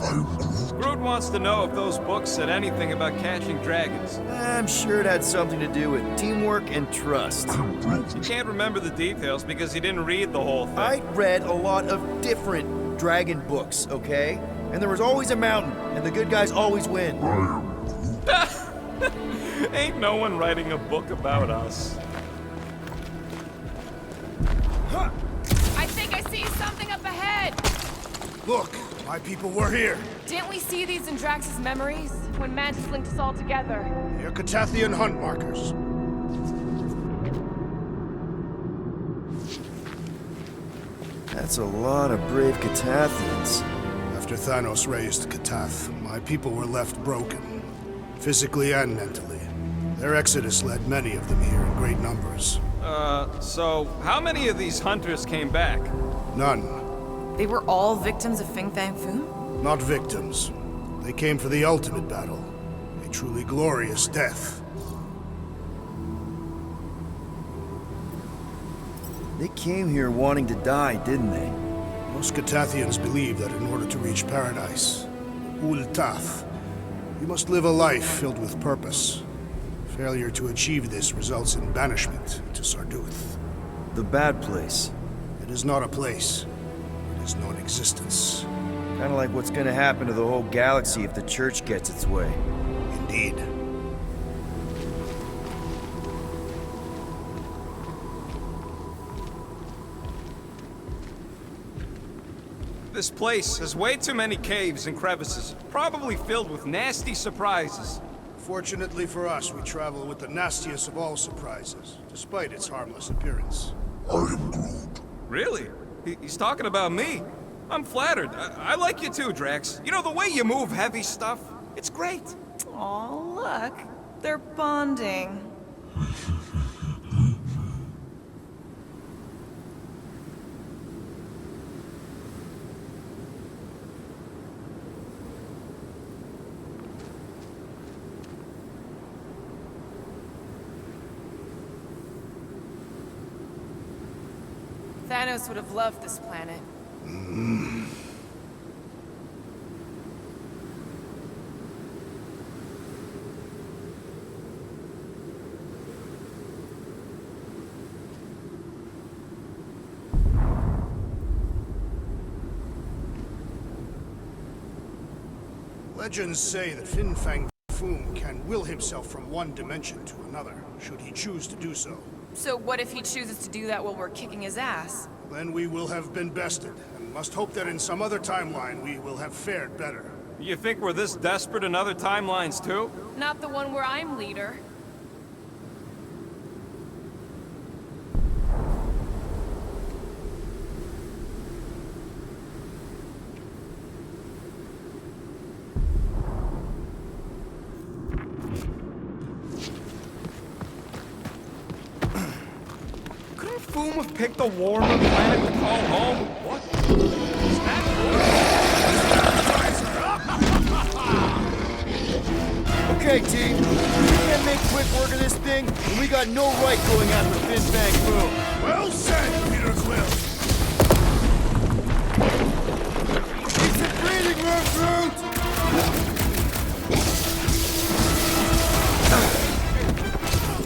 Groot wants to know if those books said anything about catching dragons. I'm sure it had something to do with teamwork and trust. He can't remember the details because he didn't read the whole thing. I read a lot of different dragon books, okay? And there was always a mountain, and the good guys always win. Ain't no one writing a book about us. I think I see something up ahead! Look, my people were here. Didn't we see these in Drax's memories? When Mantis linked us all together? They are Catathian hunt markers. That's a lot of brave Catathians. After Thanos raised Katath, my people were left broken, physically and mentally. Their exodus led many of them here in great numbers. So how many of these hunters came back? None. They were all victims of Fin Fang Foom? Not victims. They came for the ultimate battle. A truly glorious death. They came here wanting to die, didn't they? Most Catathians believe that in order to reach paradise, Ul-Tath, you must live a life filled with purpose. Failure to achieve this results in banishment to Sarduth. The bad place. It is not a place. It is non-existence. Kinda like what's gonna happen to the whole galaxy if the Church gets its way. Indeed. This place has way too many caves and crevices, probably filled with nasty surprises. Fortunately for us, we travel with the nastiest of all surprises, despite its harmless appearance. Really? He's talking about me. I'm flattered. I like you too, Drax. You know, the way you move heavy stuff, it's great. Aw, look. They're bonding. Thanos would have loved this planet. Legends say that Fin Fang Foom can will himself from one dimension to another, should he choose to do so. So what if he chooses to do that while we're kicking his ass? Then we will have been bested, and Must hope that in some other timeline we will have fared better. You think we're this desperate in other timelines, too? Not the one where I'm leader. Couldn't Foom have picked a warmer planet to call home? What? Is that Okay, team. We can't make quick work of this thing, and we got no right going after Fin Fang Foom. Well said, Peter Quill. Decent breathing room, Groot!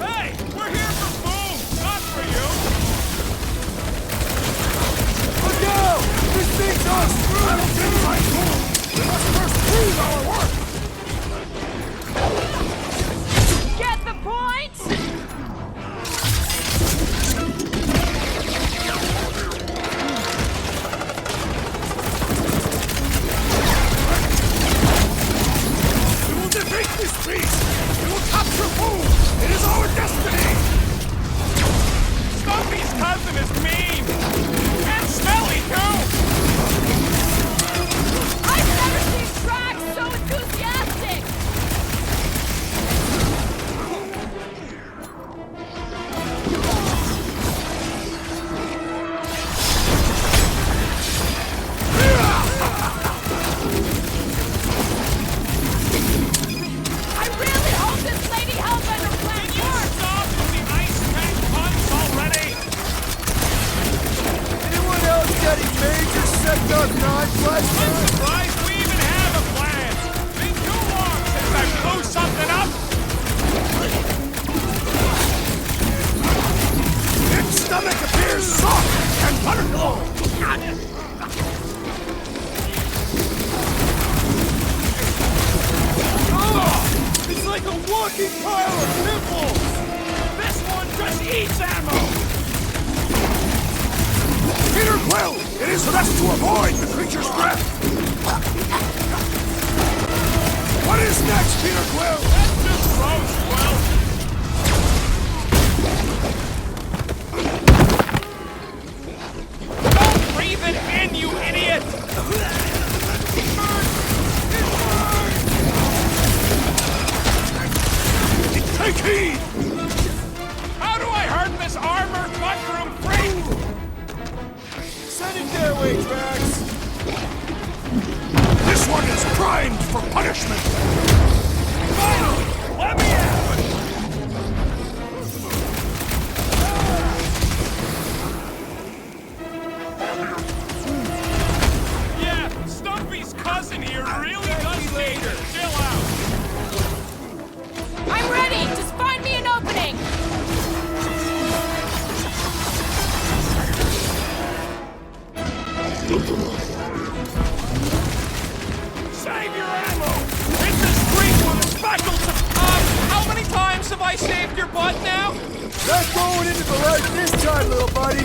Hey, we're here for Boom, not for you. Look out! This thing's all screwed! We must first prove our work! Get the point? We will defeat this beast! We will capture Foom! It is our destiny! Stumpy's cousin is mean. And smelly, too. I've never seen Drax so enthusiastic! I really hope this Lady Hellbender plan works! Stop with the ice tank punch already. Anyone else getting major sector I'm non-flashback? surprised we even have a plan. Been too long since I blew something up. Its stomach appears soft and butterful! It's like a walking pile of pimples! This one just eats ammo. Peter Quill! It is best to avoid the creature's breath! What is next, Peter Quill? That's just gross, Will. Don't breathe it in, you idiot! Take heed! How do I hurt this armored mushroom freak? Send it their way, Drax! This one is primed for punishment! Finally! Let me have it! Yeah, Stumpy's cousin here really does need her. Chill out. I'm ready! Just find me an opening! Save your ammo! It's a street with a special how many times have I saved your butt now? Not going into the light this time, little buddy!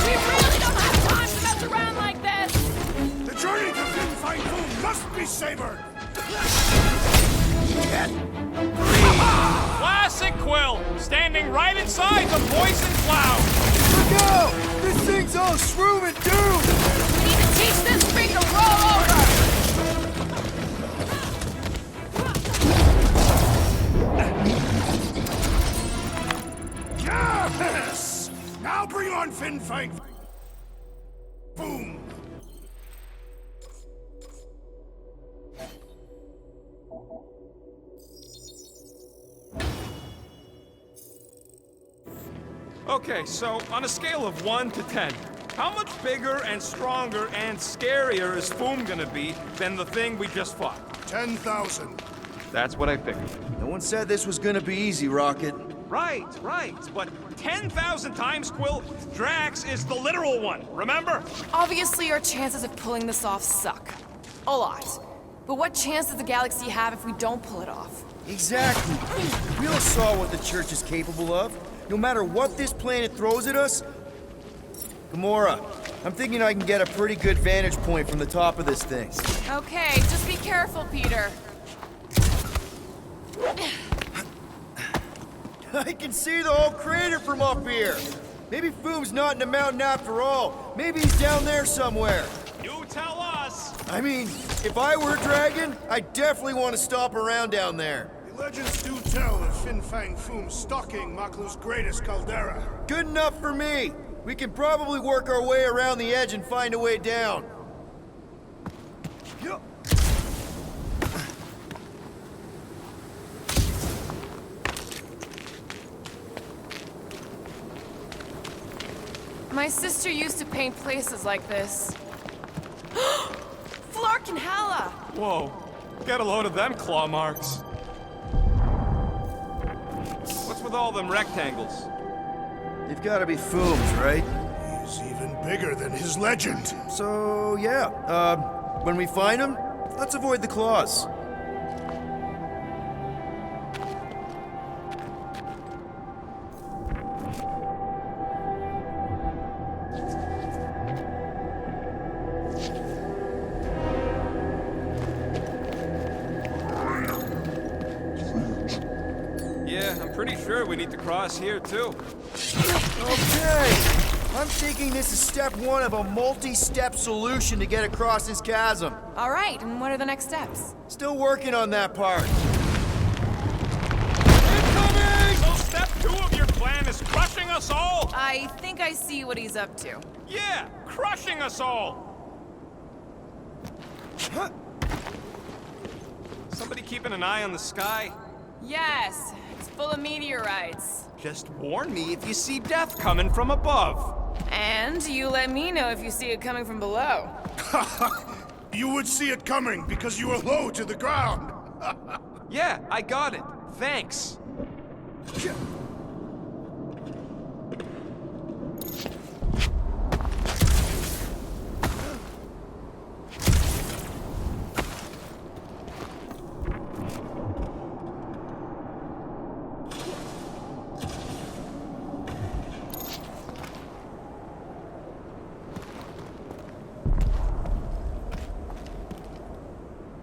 We really don't have time to mess around like this! The journey to Fin Fang Foom must be savored! Classic Quill, standing right inside the poison cloud. Look out! This thing's all shroom and doom! We need to teach this freak to roll over! Yes! Now bring on Fin Fang Foom! Okay, so on a scale of 1 to 10, how much bigger and stronger and scarier is Foom gonna be than the thing we just fought? 10,000. That's what I figured. No one said this was gonna be easy, Rocket. Right, but 10,000 times, Quill, Drax is the literal one, remember? Obviously, our chances of pulling this off suck. A lot. But what chance does the galaxy have if we don't pull it off? Exactly. We all saw what the Church is capable of. No matter what this planet throws at us... Gamora, I'm thinking I can get a pretty good vantage point from the top of this thing. Okay, just be careful, Peter. I can see the whole crater from up here. Maybe Foom's not in the mountain after all. Maybe he's down there somewhere. You tell us! I mean, if I were a dragon, I definitely want to stop around down there. The legends do tell of Fin Fang Foom stalking Maklu's greatest caldera. Good enough for me. We can probably work our way around the edge and find a way down. Yup. My sister used to paint places like this. Flark and Halla! Whoa, get a load of them claw marks. What's with all them rectangles? They've got to be Foom's, right? He's even bigger than his legend. So, yeah. When we find him, let's avoid the claws. Yeah, I'm pretty sure we need to cross here, too. Okay. I'm thinking this is step one of a multi-step solution to get across this chasm. All right, and what are the next steps? Still working on that part. So step 2 of your plan is crushing us all? I think I see what he's up to. Yeah, crushing us all! Somebody keeping an eye on the sky? Yes, it's full of meteorites. Just warn me if you see death coming from above. And you let me know if you see it coming from below. You would see it coming because you were low to the ground. Yeah, I got it. Thanks.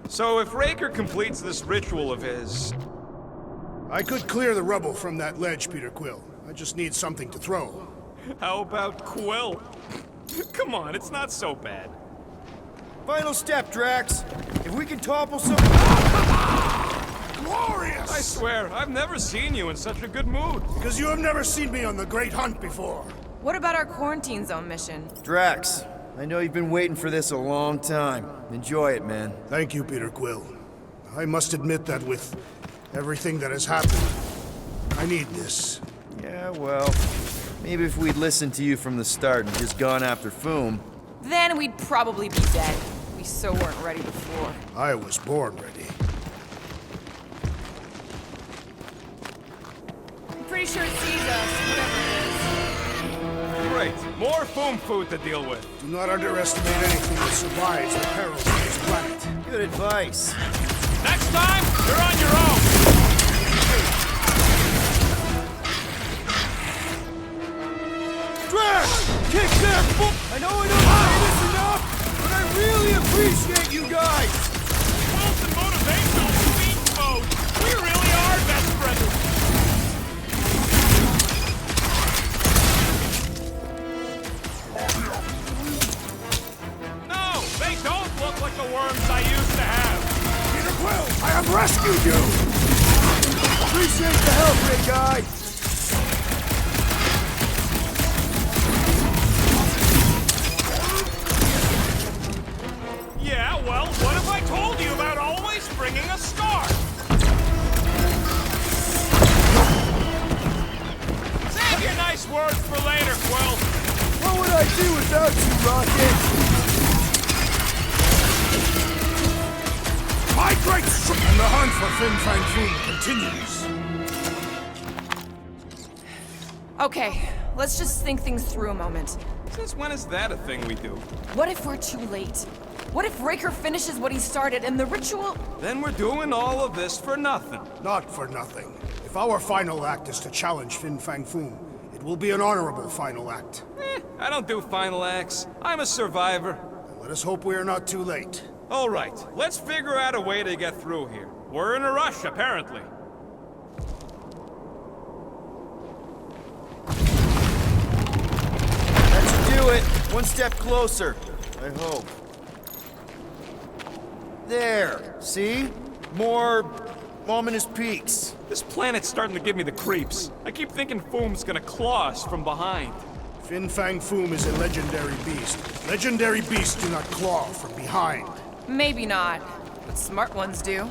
So if Raker completes this ritual of his... I could clear the rubble from that ledge, Peter Quill. I just need something to throw. How about Quill? Come on, it's not so bad. Final step, Drax. If we can topple some... Glorious! I swear, I've never seen you in such a good mood. Because you have never seen me on the Great Hunt before. What about our quarantine zone mission? Drax, I know you've been waiting for this a long time. Enjoy it, man. Thank you, Peter Quill. I must admit that with everything that has happened, I need this. Yeah, well, maybe if we'd listened to you from the start and just gone after Foom... Then we'd probably be dead. We so weren't ready before. I was born ready. I'm pretty sure it sees us, whatever it is. Great, more Foom food to deal with. Do not underestimate anything that survives the perils of this planet. Good advice. Next time, you're on your own! Drax! Kick that foot! I know I don't say this enough, but I really appreciate you guys! Wilson motivational beast mode! We really are best friends! No, they don't look like the worms I used to have! Peter Quill, I have rescued you! Appreciate the help, big guy! Yeah, well, what if I told you about always bringing a scarf? Save your nice words for later, Quill. What would I do without you, Rocket? My great and the hunt for Fin Fang Foom continues. Okay, let's just think things through a moment. Since when is that a thing we do? What if we're too late? What if Raker finishes what he started and the ritual... Then we're doing all of this for nothing. Not for nothing. If our final act is to challenge Fin Fang Foom, it will be an honorable final act. I don't do final acts. I'm a survivor. And let us hope we are not too late. All right, let's figure out a way to get through here. We're in a rush, apparently. That should do it. One step closer. I hope. There. See? More ominous peaks. This planet's starting to give me the creeps. I keep thinking Foom's gonna claw us from behind. Fin Fang Foom is a legendary beast. Legendary beasts do not claw from behind. Maybe not, but smart ones do.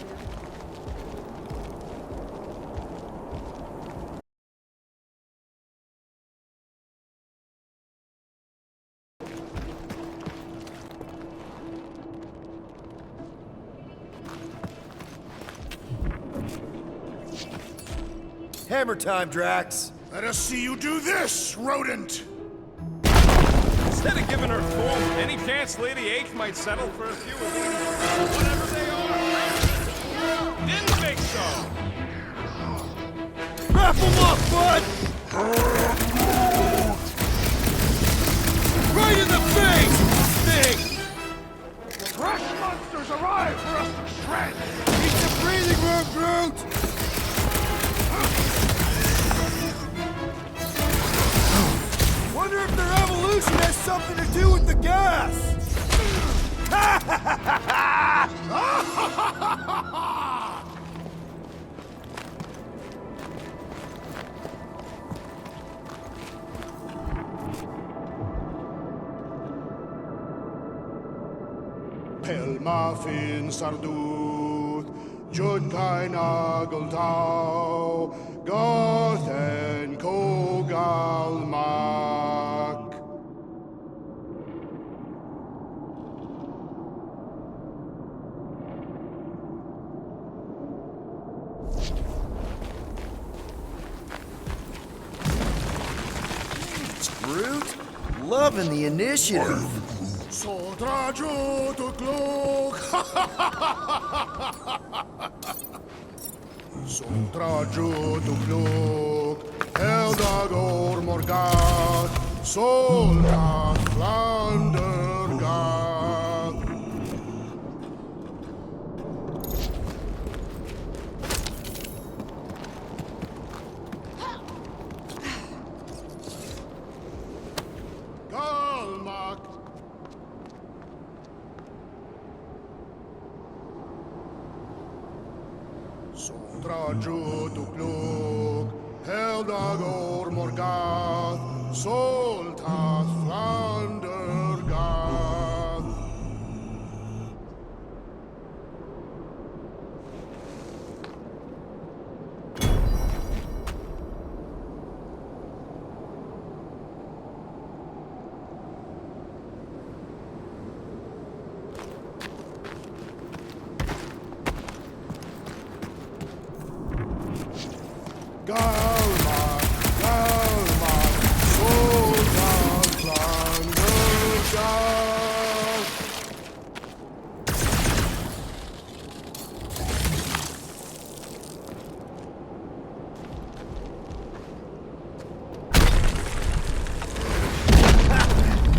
Hammer time, Drax. Let us see you do this, rodent! Instead of giving her Foom any chance Lady H might settle for a few of these, whatever they are. Didn't think so. Wrap him up, bud! Right in the face! Thing! Trash monsters arrive for us to shred! Keep the breathing room, Groot! Wonder if their evolution has something to do with the gas! Pelma fin sardut, jud kain agultau, gothen kogalmak. Groot? Loving the initiative. Sodraju to glok. Sodraju to glok. Eldagor morgat. Soldat Flandergat. Galmak. Sodraju to glok. Eldagor morgat. Soldat Flandergat. Galmak, Galmak, Soldat Flandergat.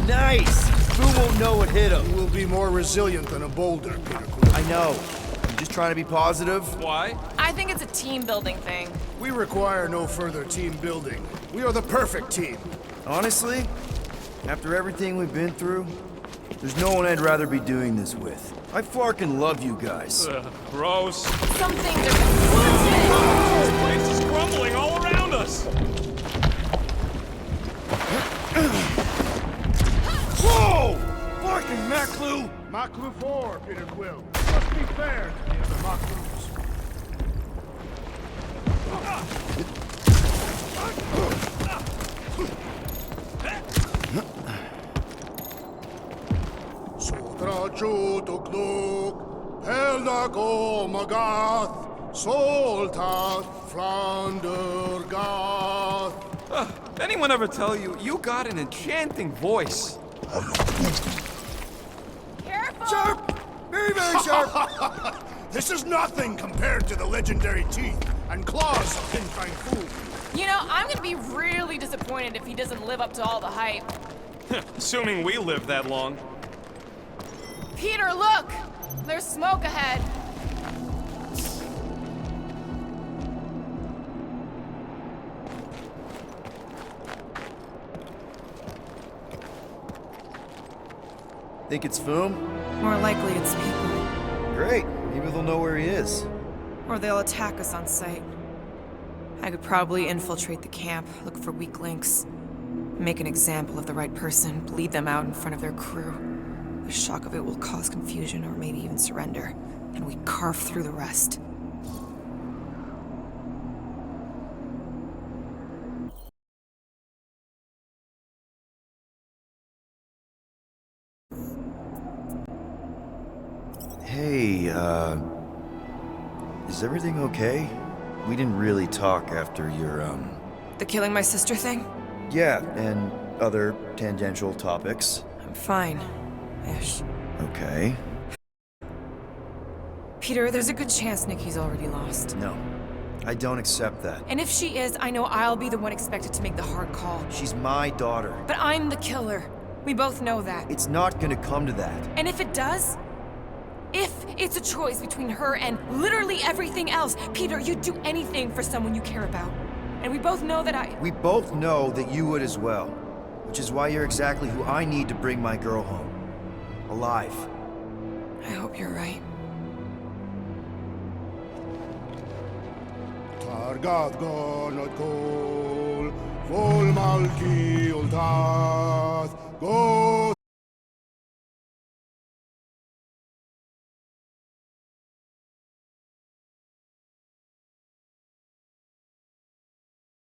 Nice! Who won't know what hit him? You will be more resilient than a boulder, Peter Quill. I know. I'm just trying to be positive. Why? I think it's a team building thing. We require no further team building. We are the perfect team. Honestly, after everything we've been through, there's no one I'd rather be doing this with. I flarkin' love you guys. Gross. Something different. This place is crumbling all around us. Whoa! Barking Maklu! Maklu 4, Peter Quill. Must be fair to the other Maklus. Sodraju to gluk, Heldago Magath, Soltat Flandergath. Anyone ever tell you, you got an enchanting voice? Careful! Sharp! Very, very sharp! This is nothing compared to the legendary teeth and claws can find food. You know, I'm gonna be really disappointed if he doesn't live up to all the hype. Assuming we live that long. Peter, look! There's smoke ahead. Think it's Foom? More likely it's people. Great. Maybe they'll know where he is. Or they'll attack us on sight. I could probably infiltrate the camp, look for weak links, make an example of the right person, bleed them out in front of their crew. The shock of it will cause confusion or maybe even surrender, and we carve through the rest. Hey, is everything okay? We didn't really talk after your, The killing my sister thing? Yeah, and other tangential topics. I'm fine. Ish. Okay. Peter, there's a good chance Nikki's already lost. No, I don't accept that. And if she is, I know I'll be the one expected to make the hard call. She's my daughter. But I'm the killer. We both know that. It's not gonna come to that. And if it does? If it's a choice between her and literally everything else, Peter, you'd do anything for someone you care about. And we both know that We both know that you would as well. Which is why you're exactly who I need to bring my girl home. Alive. I hope you're right. Targad gonot kol, vol malki ultath, go